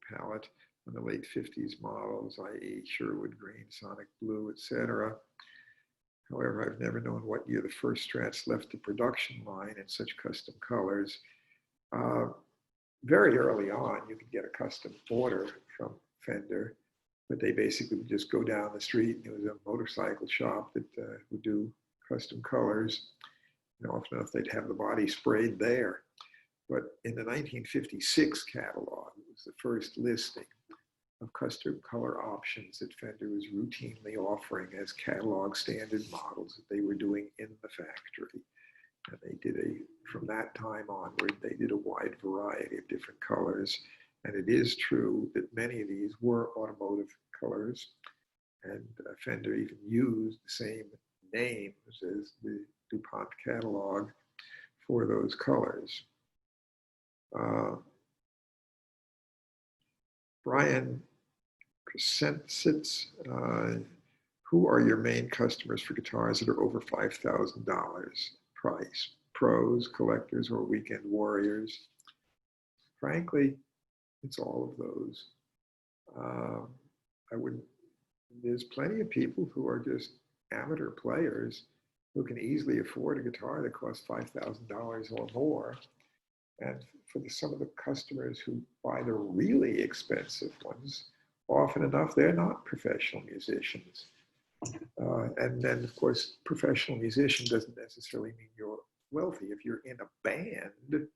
palette on the late 50s models, i.e. Sherwood Green, Sonic Blue, etc. However, I've never known what year the first Strats left the production line in such custom colors. Very early on, you could get a custom order from Fender, but they basically would just go down the street, and there was a motorcycle shop that would do custom colors. And often enough, they'd have the body sprayed there. But in the 1956 catalog, it was the first listing of custom color options that Fender was routinely offering as catalog standard models that they were doing in the factory. And they did from that time onward, they did a wide variety of different colors. And it is true that many of these were automotive colors, and Fender even used the same names as the DuPont catalog for those colors. Brian sits, who are your main customers for guitars that are over $5,000 price? Pros, collectors, or weekend warriors? Frankly, it's all of those. There's plenty of people who are just amateur players who can easily afford a guitar that costs $5,000 or more. And for some of the customers who buy the really expensive ones, often enough, they're not professional musicians. And then, of course, professional musician doesn't necessarily mean you're wealthy. If you're in a band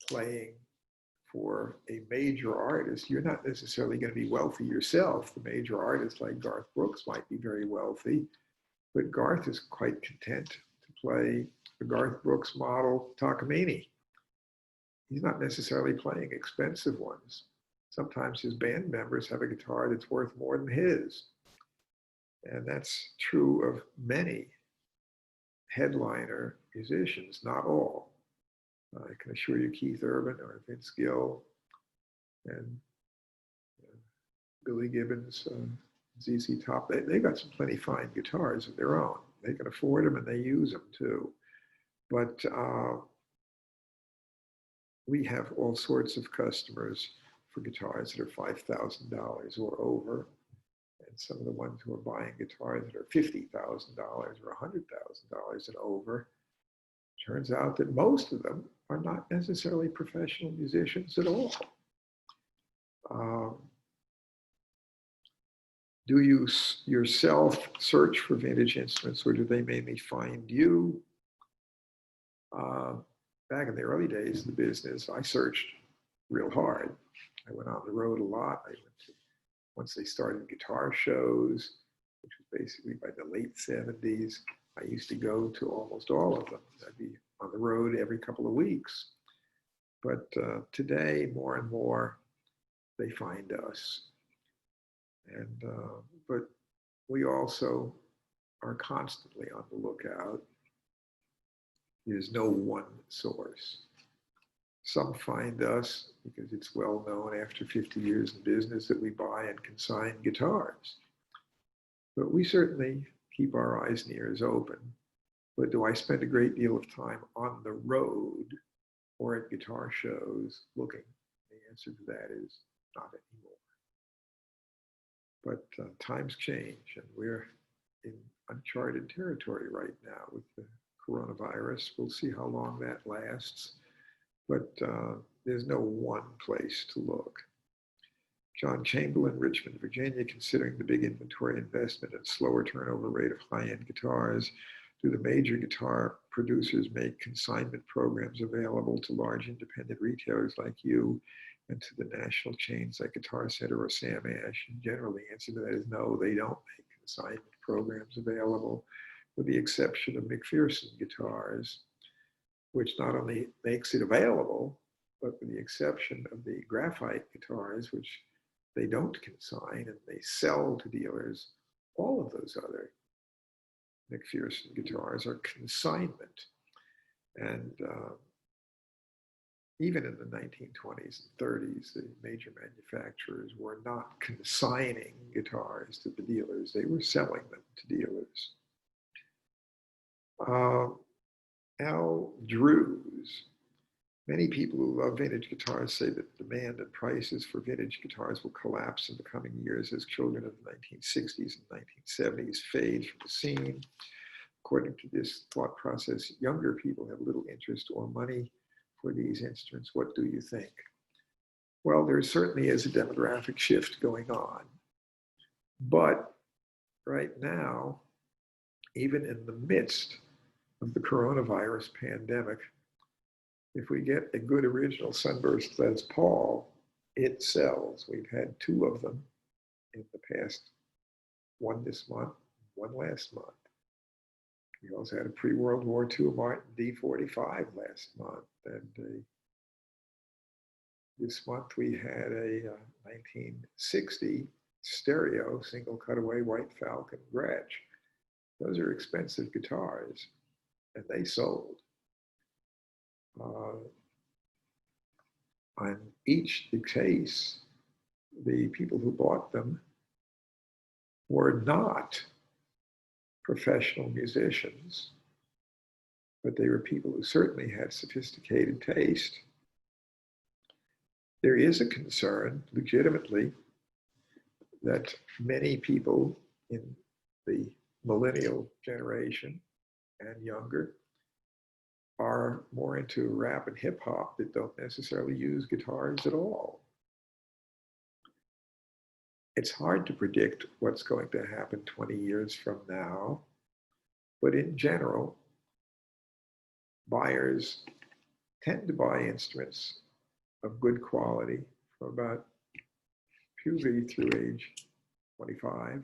playing for a major artist, you're not necessarily going to be wealthy yourself. The major artists like Garth Brooks might be very wealthy, but Garth is quite content to play the Garth Brooks model Takamine. he's not necessarily playing expensive ones. Sometimes his band members have a guitar that's worth more than his. And that's true of many headliner musicians, not all. I can assure you Keith Urban or Vince Gill and Billy Gibbons, ZZ Top, they got some plenty fine guitars of their own. They can afford them and they use them too. But we have all sorts of customers for guitars that are $5,000 or over. And some of the ones who are buying guitars that are $50,000 or $100,000 and over, turns out that most of them are not necessarily professional musicians at all. Do you yourself search for vintage instruments, or do they mainly find you? Back in the early days of the business, I searched real hard. I went on the road a lot. I went to, once they started guitar shows, which was basically by the late 70s, I used to go to almost all of them. I'd be on the road every couple of weeks. But today, more and more, they find us. And but we also are constantly on the lookout. There's no one source. Some find us because it's well known after 50 years in business that we buy and consign guitars. But we certainly keep our eyes and ears open. But do I spend a great deal of time on the road or at guitar shows looking? The answer to that is not anymore. But times change, and we're in uncharted territory right now with the coronavirus. We'll see how long that lasts, but there's no one place to look. John Chamberlain, Richmond, Virginia, considering the big inventory investment and slower turnover rate of high-end guitars, do the major guitar producers make consignment programs available to large independent retailers like you and to the national chains like Guitar Center or Sam Ash? And generally, the answer to that is no, they don't make consignment programs available, with the exception of McPherson guitars, which not only makes it available, but with the exception of the graphite guitars, which they don't consign and they sell to dealers, all of those other McPherson guitars are consignment. And even in the 1920s and 30s, the major manufacturers were not consigning guitars to the dealers. They were selling them to dealers. Al Drews. Many people who love vintage guitars say that demand and prices for vintage guitars will collapse in the coming years as children of the 1960s and 1970s fade from the scene. According to this thought process, younger people have little interest or money for these instruments. What do you think? Well, there certainly is a demographic shift going on. But right now, even in the midst of the coronavirus pandemic, if we get a good original Sunburst Les Paul, it sells. We've had two of them in the past, one this month, one last month. We also had a pre-World War II Martin D45 last month. And this month we had a 1960 stereo single cutaway White Falcon Gretsch. Those are expensive guitars, and they sold. On each case, the people who bought them were not professional musicians, but they were people who certainly had sophisticated taste. There is a concern, legitimately, that many people in the millennial generation and younger are more into rap and hip hop that don't necessarily use guitars at all. It's hard to predict what's going to happen 20 years from now, but in general, buyers tend to buy instruments of good quality from about puberty through age 25.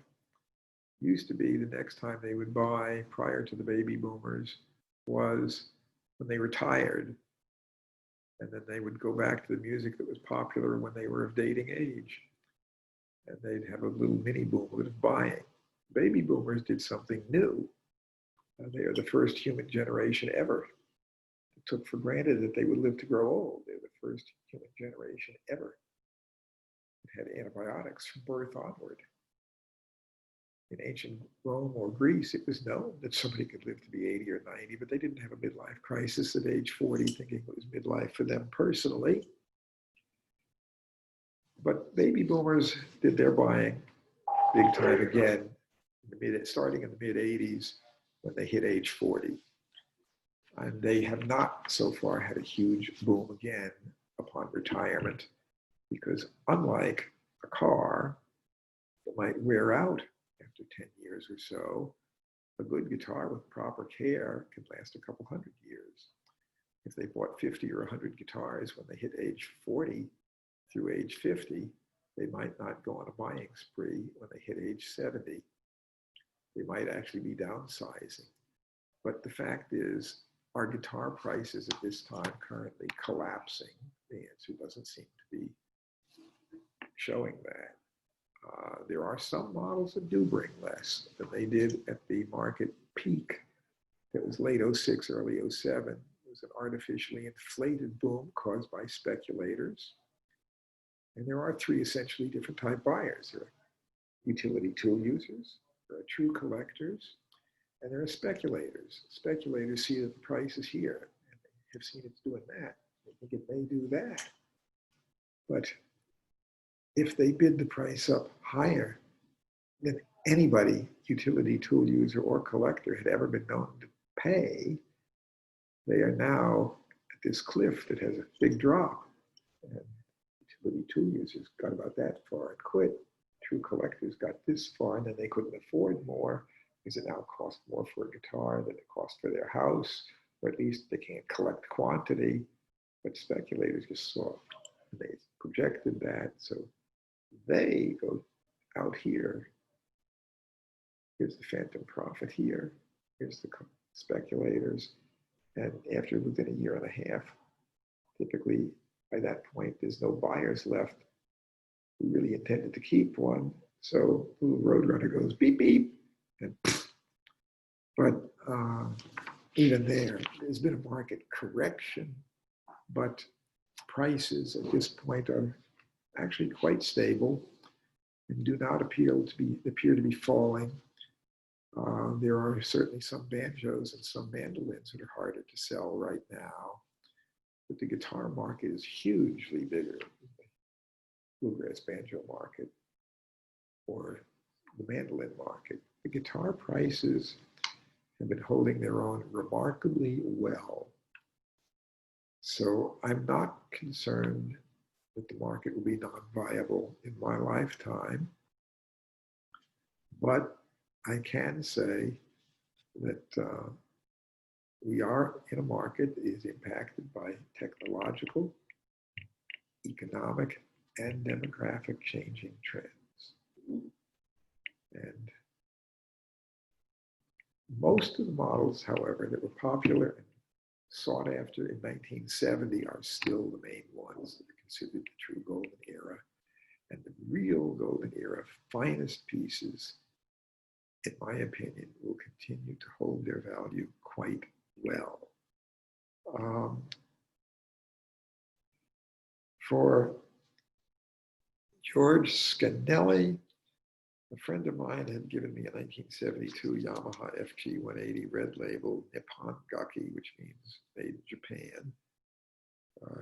Used to be the next time they would buy prior to the baby boomers was when they retired. And then they would go back to the music that was popular when they were of dating age. And they'd have a little mini boom of buying. Baby boomers did something new. They are the first human generation ever that took for granted that they would live to grow old. They're the first human generation ever that had antibiotics from birth onward. In ancient Rome or Greece, it was known that somebody could live to be 80 or 90, but they didn't have a midlife crisis at age 40, thinking it was midlife for them personally. But baby boomers did their buying big time again, starting in the mid-80s when they hit age 40. And they have not so far had a huge boom again upon retirement, because unlike a car that might wear out after 10 years or so, a good guitar with proper care can last a couple hundred years. If they bought 50 or 100 guitars when they hit age 40 through age 50, they might not go on a buying spree when they hit age 70. They might actually be downsizing. But the fact is, are guitar prices at this time currently collapsing? The answer doesn't seem to be showing that. There are some models that do bring less than they did at the market peak. That was late 06, early 07. It was an artificially inflated boom caused by speculators. And there are three essentially different type buyers. There are utility tool users, there are true collectors, and there are speculators. Speculators see that the price is here, and they have seen it's doing that. They think it may do that. But if they bid the price up higher than anybody, utility tool user or collector, had ever been known to pay, they are now at this cliff that has a big drop. And utility tool users got about that far and quit. True collectors got this far, and then they couldn't afford more because it now costs more for a guitar than it costs for their house, or at least they can't collect quantity. But speculators just saw, and they projected that. So they go out here. Here's the phantom profit here. Here's the speculators. And after within a year and a half, typically by that point, there's no buyers left who really intended to keep one. So the little Roadrunner goes beep, beep. And, but even there's been a market correction, but prices at this point are actually quite stable and do not appear to be falling. There are certainly some banjos and some mandolins that are harder to sell right now, but the guitar market is hugely bigger than the bluegrass banjo market or the mandolin market. The guitar prices have been holding their own remarkably well. So I'm not concerned that the market will be non-viable in my lifetime, but I can say that we are in a market that is impacted by technological, economic, and demographic changing trends. And most of the models, however, that were popular and sought after in 1970 are still the main ones that are considered the true golden era. And the real golden era, finest pieces, in my opinion, will continue to hold their value quite well. For George Scanelli, a friend of mine had given me a 1972 Yamaha FG-180 red label Nippon Gaki, which means made in Japan.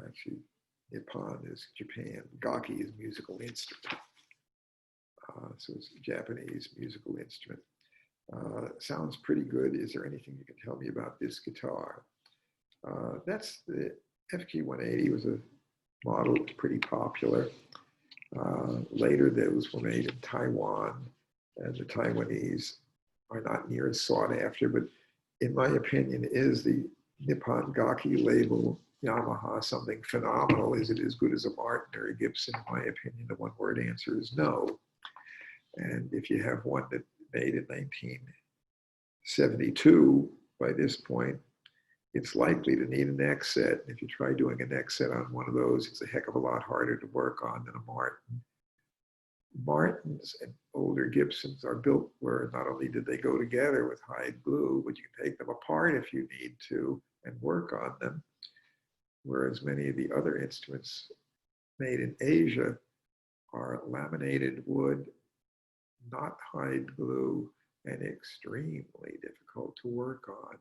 Actually, Nippon is Japan. Gaki is musical instrument. So it's a Japanese musical instrument. Sounds pretty good. Is there anything you can tell me about this guitar? That's the FG-180 was a model that was pretty popular. Later, those were made in Taiwan, and the Taiwanese are not near as sought after, but in my opinion, is the Nippon Gaki label Yamaha something phenomenal? Is it as good as a Martin or a Gibson? In my opinion, the one-word answer is no. And if you have one that made in 1972, by this point, it's likely to need a neck set. If you try doing a neck set on one of those, it's a heck of a lot harder to work on than a Martin. Martins and older Gibsons are built where not only did they go together with hide glue, but you can take them apart if you need to and work on them. Whereas many of the other instruments made in Asia are laminated wood, not hide glue, and extremely difficult to work on.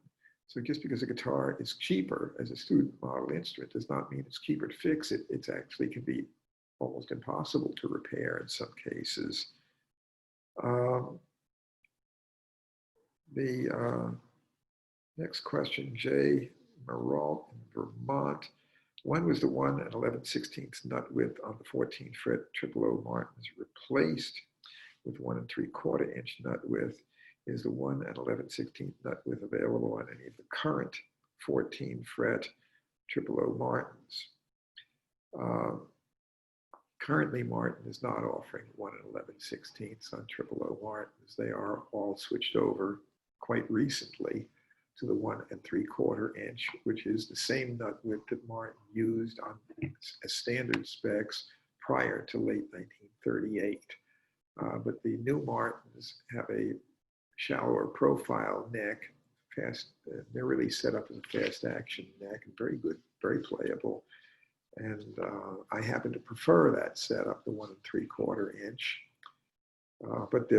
So just because a guitar is cheaper as a student model instrument does not mean it's cheaper to fix it. It actually can be almost impossible to repair in some cases. The next question, Jay Meralt in Vermont. When was the 1 11/16 nut width on the 14th fret O Martins replaced with 1 3/4 inch nut width? Is the 1 11/16 nut width available on any of the current 14 fret O Martins? Currently, Martin is not offering 1 11/16 on O Martins. They are all switched over quite recently to the 1 3/4 inch, which is the same nut width that Martin used on as standard specs prior to late 1938. But the new Martins have a shallower profile neck. They're really set up as a fast action neck, and very good, very playable. And I happen to prefer that setup, the 1 3/4 inch. But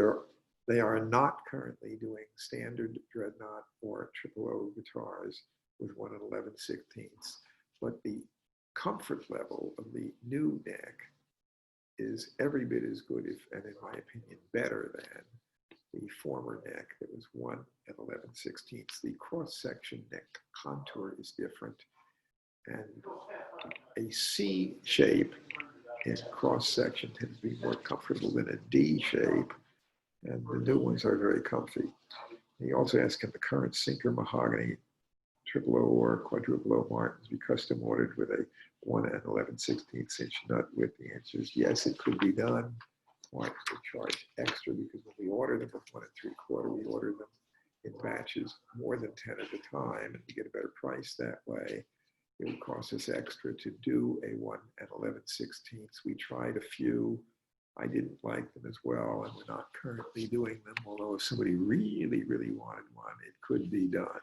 they are not currently doing standard dreadnought or O guitars with 1 11/16. But the comfort level of the new neck is every bit as good, and in my opinion, better than the former neck that was 1 11/16. The cross-section neck contour is different, and a C shape in cross-section tends to be more comfortable than a D shape, and the new ones are very comfy. He also asked, can the current Sinker mahogany O or O Martins be custom ordered with a 1 11/16 inch nut width? The answer is yes, it could be done. Martins would charge extra because when we order them with 1 3/4, we order them in batches more than 10 at a time, and we get a better price that way. It would cost us extra to do a 1 11/16. We tried a few. I didn't like them as well, and we're not currently doing them, although if somebody really, really wanted one, it could be done.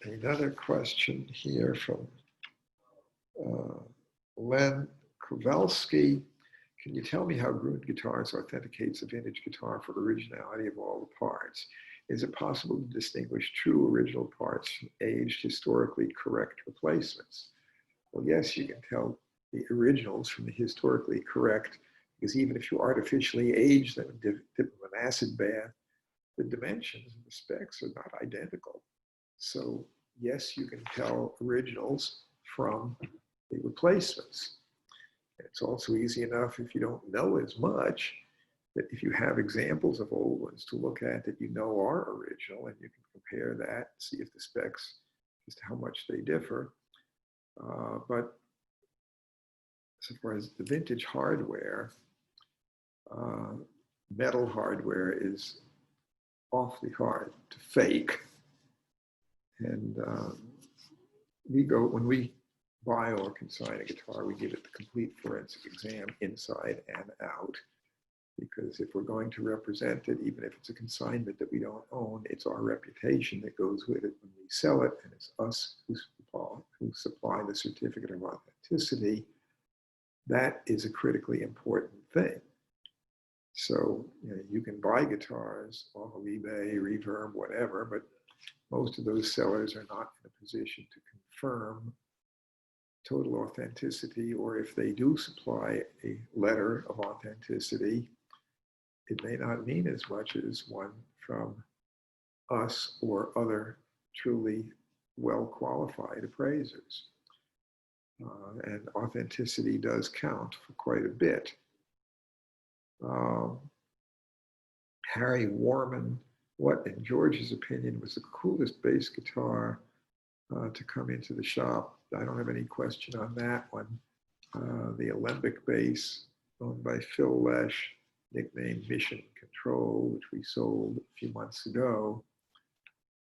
Another question here from Len Kowalski. Can you tell me how Gruhn Guitars authenticates a vintage guitar for originality of all the parts? Is it possible to distinguish true original parts from aged, historically correct replacements? Well, yes, you can tell the originals from the historically correct, because even if you artificially age them and dip them in an acid bath, the dimensions and the specs are not identical. So yes, you can tell originals from the replacements. It's also easy enough if you don't know as much, that if you have examples of old ones to look at that you know are original, and you can compare that, see if the specs, as to how much they differ. But as far as the vintage hardware, metal hardware is awfully hard to fake. And when we buy or consign a guitar, we give it the complete forensic exam inside and out. Because if we're going to represent it, even if it's a consignment that we don't own, it's our reputation that goes with it when we sell it, and it's us who supply the certificate of authenticity. That is a critically important thing. So you can buy guitars off of eBay, Reverb, whatever, but most of those sellers are not in a position to confirm total authenticity, or if they do supply a letter of authenticity, it may not mean as much as one from us or other truly well-qualified appraisers. And authenticity does count for quite a bit. Harry Warman, what, in George's opinion, was the coolest bass guitar to come into the shop? I don't have any question on that one. The Alembic bass, owned by Phil Lesh, nicknamed Mission Control, which we sold a few months ago.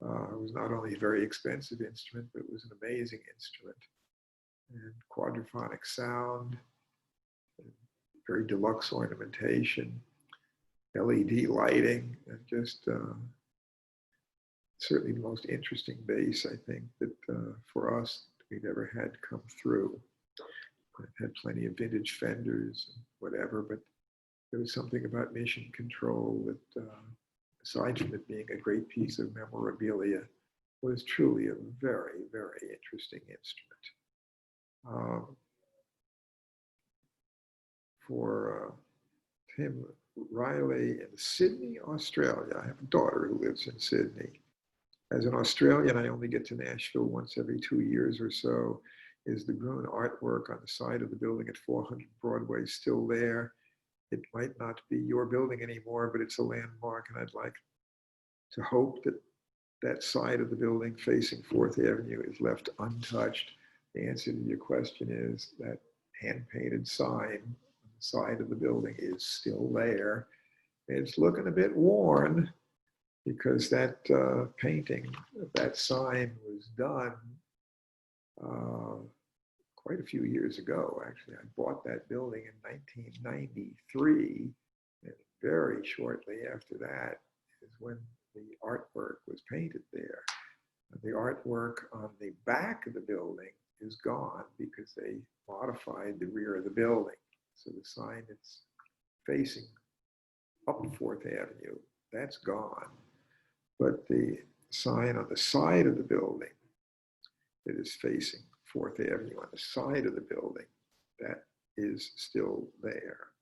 It was not only a very expensive instrument, but it was an amazing instrument. And quadraphonic sound, very deluxe ornamentation, LED lighting, and just certainly the most interesting bass, I think, that for us, we've ever had come through. I've had plenty of vintage Fenders and whatever, but there was something about Mission Control that, aside from it being a great piece of memorabilia, was truly a very, very interesting instrument. For Tim Riley in Sydney, Australia. I have a daughter who lives in Sydney. As an Australian, I only get to Nashville once every 2 years or so. Is the Gruhn artwork on the side of the building at 400 Broadway still there? It might not be your building anymore, but it's a landmark, and I'd like to hope that that side of the building facing 4th Avenue is left untouched. The answer to your question is that hand-painted sign on the side of the building is still there. It's looking a bit worn because that painting of that sign was done quite a few years ago. Actually, I bought that building in 1993, and very shortly after that is when the artwork was painted there. The artwork on the back of the building is gone because they modified the rear of the building. So the sign that's facing up 4th Avenue, that's gone. But the sign on the side of the building that is facing 4th Avenue on the side of the building, that is still there.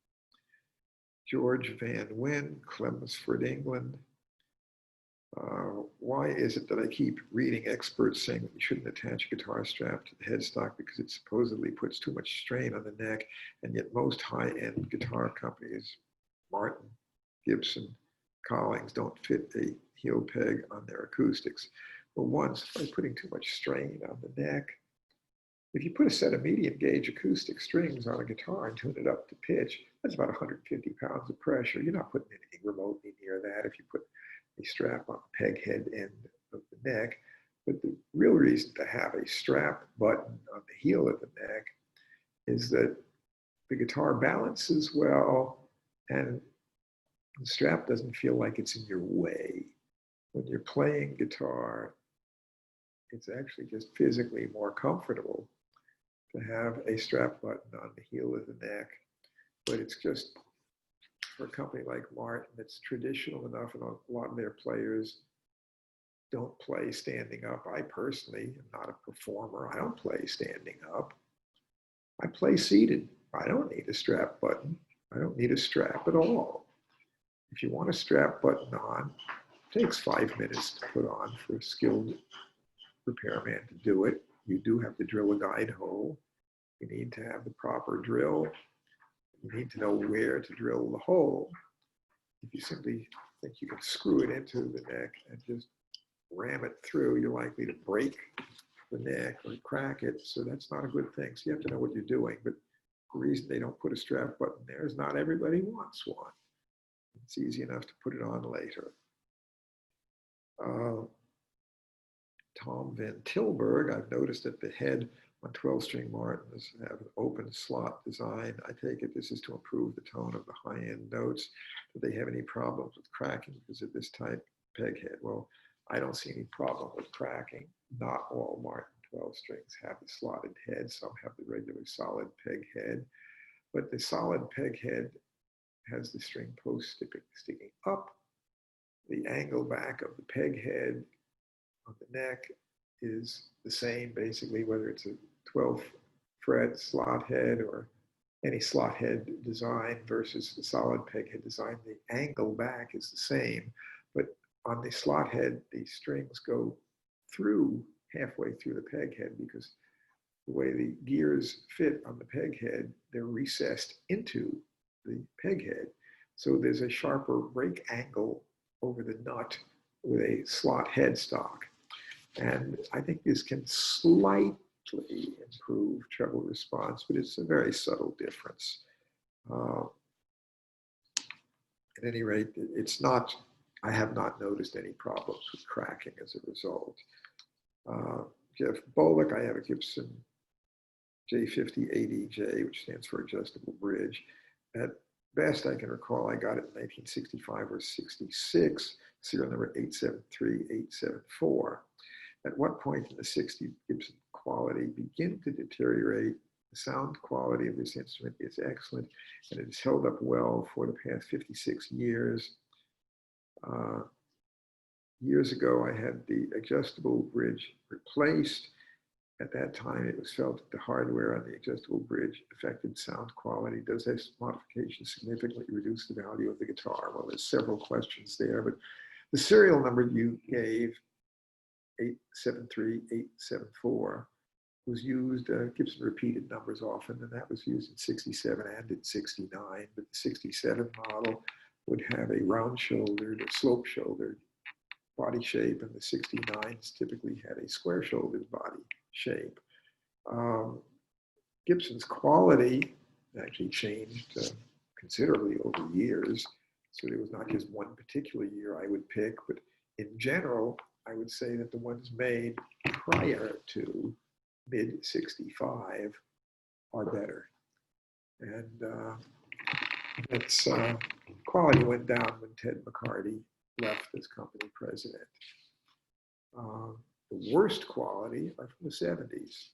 George Van Wyn, Chelmsford, England. Why is it that I keep reading experts saying that you shouldn't attach a guitar strap to the headstock because it supposedly puts too much strain on the neck, and yet most high-end guitar companies, Martin, Gibson, Collings, don't fit a heel peg on their acoustics? Well, once, by putting too much strain on the neck, if you put a set of medium gauge acoustic strings on a guitar and tune it up to pitch, that's about 150 pounds of pressure. You're not putting anything remotely near that if you put a strap on the peg head end of the neck. But the real reason to have a strap button on the heel of the neck is that the guitar balances well and the strap doesn't feel like it's in your way. When you're playing guitar, it's actually just physically more comfortable to have a strap button on the heel of the neck. But it's just, for a company like Martin, that's traditional enough, and a lot of their players don't play standing up. I personally am not a performer. I don't play standing up. I play seated. I don't need a strap button. I don't need a strap at all. If you want a strap button on, it takes 5 minutes to put on for a skilled repairman to do it. You do have to drill a guide hole. You need to have the proper drill. You need to know where to drill the hole. If you simply think you can screw it into the neck and just ram it through, you're likely to break the neck or crack it. So that's not a good thing. So you have to know what you're doing. But the reason they don't put a strap button there is not everybody wants one. It's easy enough to put it on later. Tom Van Tilburg, I've noticed that the head on 12-string Martins have an open slot design. I take it this is to improve the tone of the high-end notes. Do they have any problems with cracking because of this type peg head? Well, I don't see any problem with cracking. Not all Martin 12 strings have the slotted head. Some have the regular solid peg head. But the solid peg head has the string post sticking up. The angle back of the peg head on the neck is the same, basically, whether it's a 12 fret slot head or any slot head design versus the solid peg head design. The angle back is the same, but on the slot head, the strings go through halfway through the peg head because the way the gears fit on the peg head, they're recessed into the peg head. So there's a sharper break angle over the nut with a slot headstock. And I think this can slightly improve treble response, but it's a very subtle difference. at any rate, it's not, I have not noticed any problems with cracking as a result. Jeff Bullock, I have a Gibson J5080J, which stands for adjustable bridge. At best I can recall, I got it in 1965 or 66, serial number 873874. At what point in the 60s Gibson quality begin to deteriorate? The sound quality of this instrument is excellent, and it has held up well for the past 56 years. Years ago, I had the adjustable bridge replaced. At that time, it was felt that the hardware on the adjustable bridge affected sound quality. Does this modification significantly reduce the value of the guitar? Well, there's several questions there, but the serial number you gave, 873874, was used, Gibson repeated numbers often, and that was used in 67 and in 69, but the 67 model would have a round-shouldered, slope-shouldered body shape, and the 69s typically had a square-shouldered body shape. Gibson's quality actually changed considerably over years, so there was not just one particular year I would pick, but in general, I would say that the ones made prior to mid-65 are better. And its quality went down when Ted McCarty left as company president. The worst quality are from the 70s.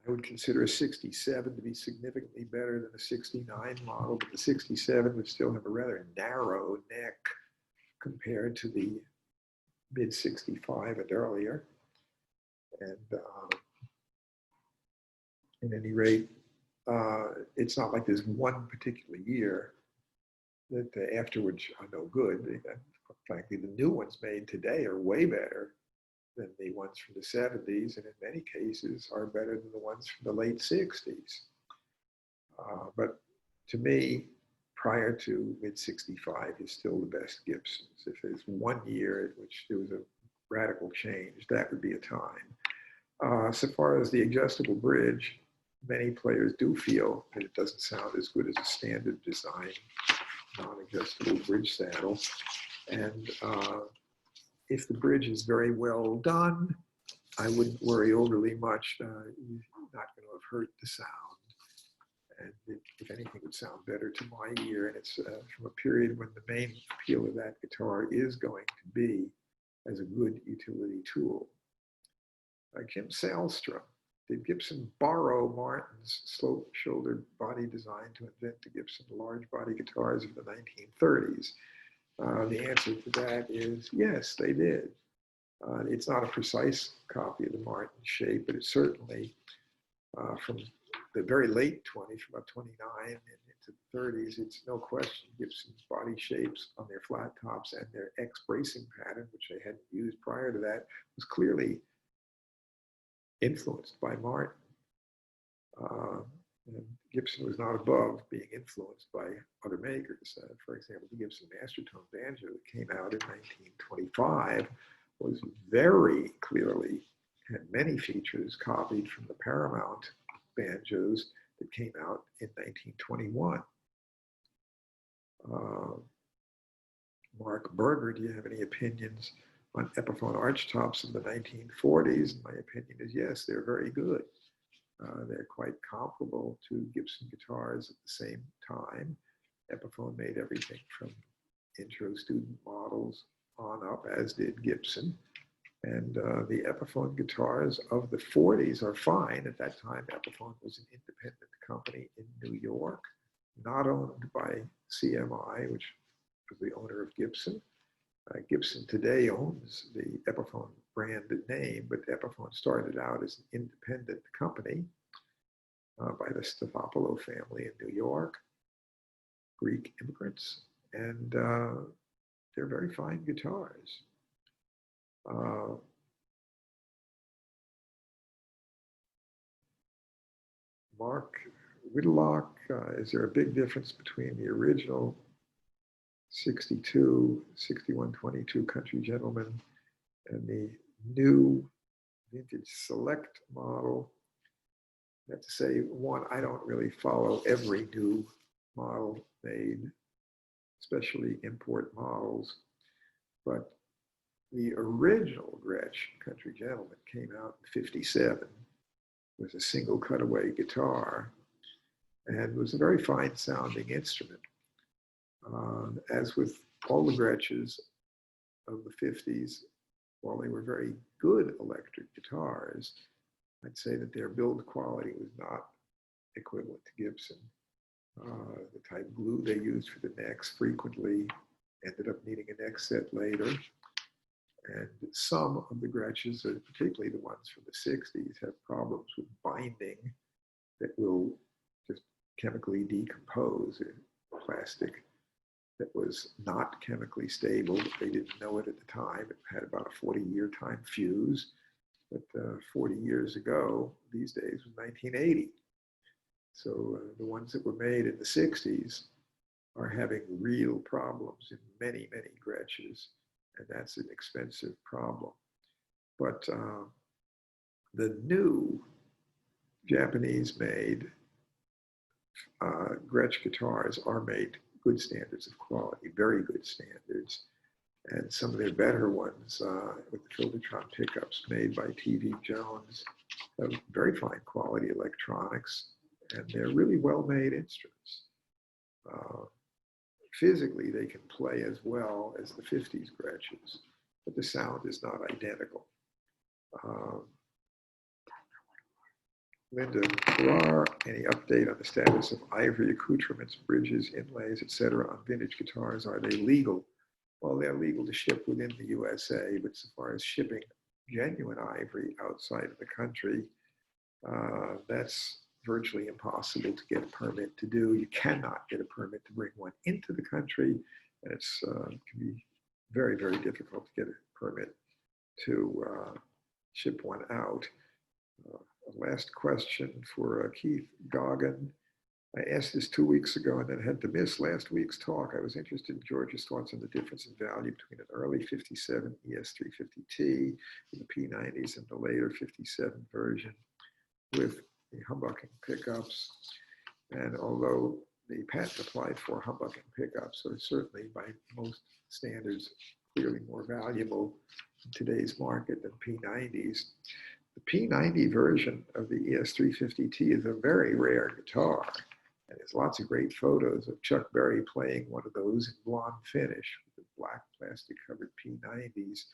I would consider a 67 to be significantly better than a 69 model, but the 67 would still have a rather narrow neck compared to the mid-65 and earlier. And at any rate, it's not like there's one particular year that afterwards are no good. Frankly, the new ones made today are way better than the ones from the 70s, and in many cases are better than the ones from the late 60s. But to me, prior to mid-65 is still the best Gibsons. If there's one year in which there was a radical change, that would be a time. So far as the adjustable bridge, many players do feel that it doesn't sound as good as a standard design non-adjustable bridge saddle. And if the bridge is very well done, I wouldn't worry overly much. You're not going to have hurt the sound. And if anything, it would sound better to my ear. And it's from a period when the main appeal of that guitar is going to be as a good utility tool. Jim Salstrom, did Gibson borrow Martin's slope-shouldered body design to invent the Gibson large body guitars of the 1930s? The answer to that is yes, they did. It's not a precise copy of the Martin shape, but it's certainly from the very late 20s, from about 29 and into the 30s, it's no question Gibson's body shapes on their flat tops and their X bracing pattern, which they hadn't used prior to that, was clearly influenced by Martin. And Gibson was not above being influenced by other makers. For example, the Gibson Mastertone banjo that came out in 1925 was very clearly, had many features copied from the Paramount banjos that came out in 1921. Mark Berger, do you have any opinions on Epiphone archtops in the 1940s? My opinion is yes, they're very good. They're quite comparable to Gibson guitars at the same time. Epiphone made everything from intro student models on up, as did Gibson. And the Epiphone guitars of the 40s are fine. At that time, Epiphone was an independent company in New York, not owned by CMI, which was the owner of Gibson. Gibson today owns the Epiphone branded name, but Epiphone started out as an independent company by the Stefopoulos family in New York, Greek immigrants, and they're very fine guitars. Mark Whitlock, is there a big difference between the original 62, 6122 Country Gentleman and the new vintage select model? I have to say, one, I don't really follow every new model made. especially import models. But the original Gretsch Country Gentleman came out in '57, was a single cutaway guitar, and was a very fine sounding instrument. As with all the Gretsches of the '50s, while they were very good electric guitars, I'd say that their build quality was not equivalent to Gibson. The type glue they used for the necks frequently ended up needing a neck set later. And some of the Gretsches, particularly the ones from the '60s, have problems with binding that will just chemically decompose plastic that was not chemically stable, but they didn't know it at the time. It had about a 40-year time fuse, but 40 years ago, these days, was 1980. So the ones that were made in the '60s are having real problems in many, many Gretsches, and that's an expensive problem. But the new Japanese-made Gretsch guitars are made good standards of quality, very good standards. And some of their better ones with the Filtertron pickups made by T.V. Jones, very fine quality electronics, and they're really well-made instruments. Physically, they can play as well as the '50s Gretsches, but the sound is not identical. Linda Farrar, any update on the status of ivory accoutrements, bridges, inlays, etc. on vintage guitars? Are they legal? Well, they're legal to ship within the USA, but so far as shipping genuine ivory outside of the country, that's virtually impossible to get a permit to do. You cannot get a permit to bring one into the country, and it can be very, very difficult to get a permit to ship one out. Last question for Keith Goggin. I asked this 2 weeks ago and then had to miss last week's talk. I was interested in George's thoughts on the difference in value between an early '57 ES350T with the P90s and the later '57 version with the humbucking pickups. And although the patent applied for humbucking pickups are certainly by most standards clearly more valuable in today's market than P90s, the P90 version of the ES350T is a very rare guitar. And there's lots of great photos of Chuck Berry playing one of those in blonde finish with the black plastic covered P90s.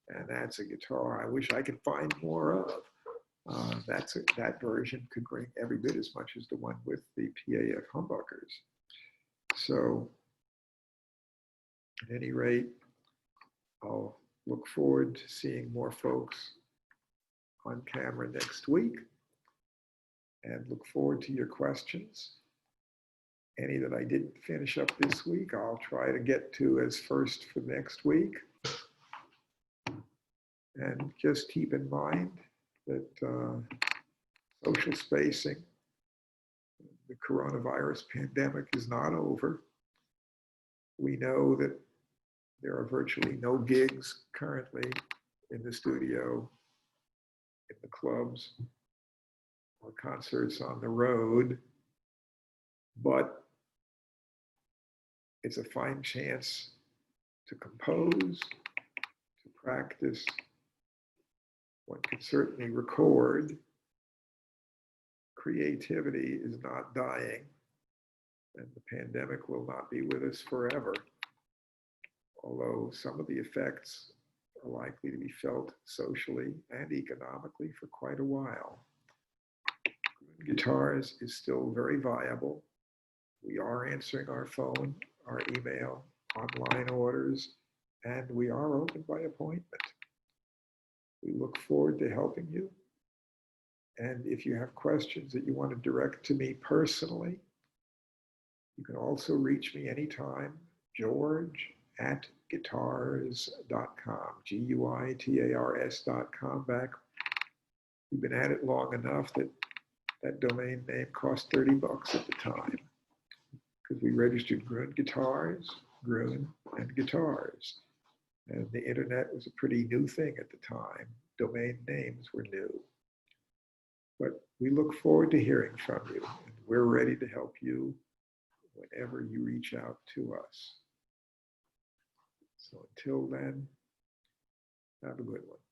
And that's a guitar I wish I could find more of. That version could bring every bit as much as the one with the PAF humbuckers. So at any rate, I'll look forward to seeing more folks on camera next week and look forward to your questions. Any that I didn't finish up this week, I'll try to get to as first for next week. And just keep in mind that social spacing, the coronavirus pandemic is not over. We know that there are virtually no gigs currently in the studio, in the clubs, or concerts on the road, but it's a fine chance to compose, to practice. One can certainly record. Creativity is not dying, and the pandemic will not be with us forever, although some of the effects are likely to be felt socially and economically for quite a while. Guitars is still very viable. We are answering our phone, our email, online orders, and we are open by appointment. We look forward to helping you. And if you have questions that you want to direct to me personally, you can also reach me anytime, george@guitars.com, GUITARS.com. We've been at it long enough that that domain name cost $30 at the time, because we registered Gruhn Guitars, Gruhn, and Guitars. And the internet was a pretty new thing at the time. Domain names were new. But we look forward to hearing from you, and we're ready to help you whenever you reach out to us. So until then, have a good one.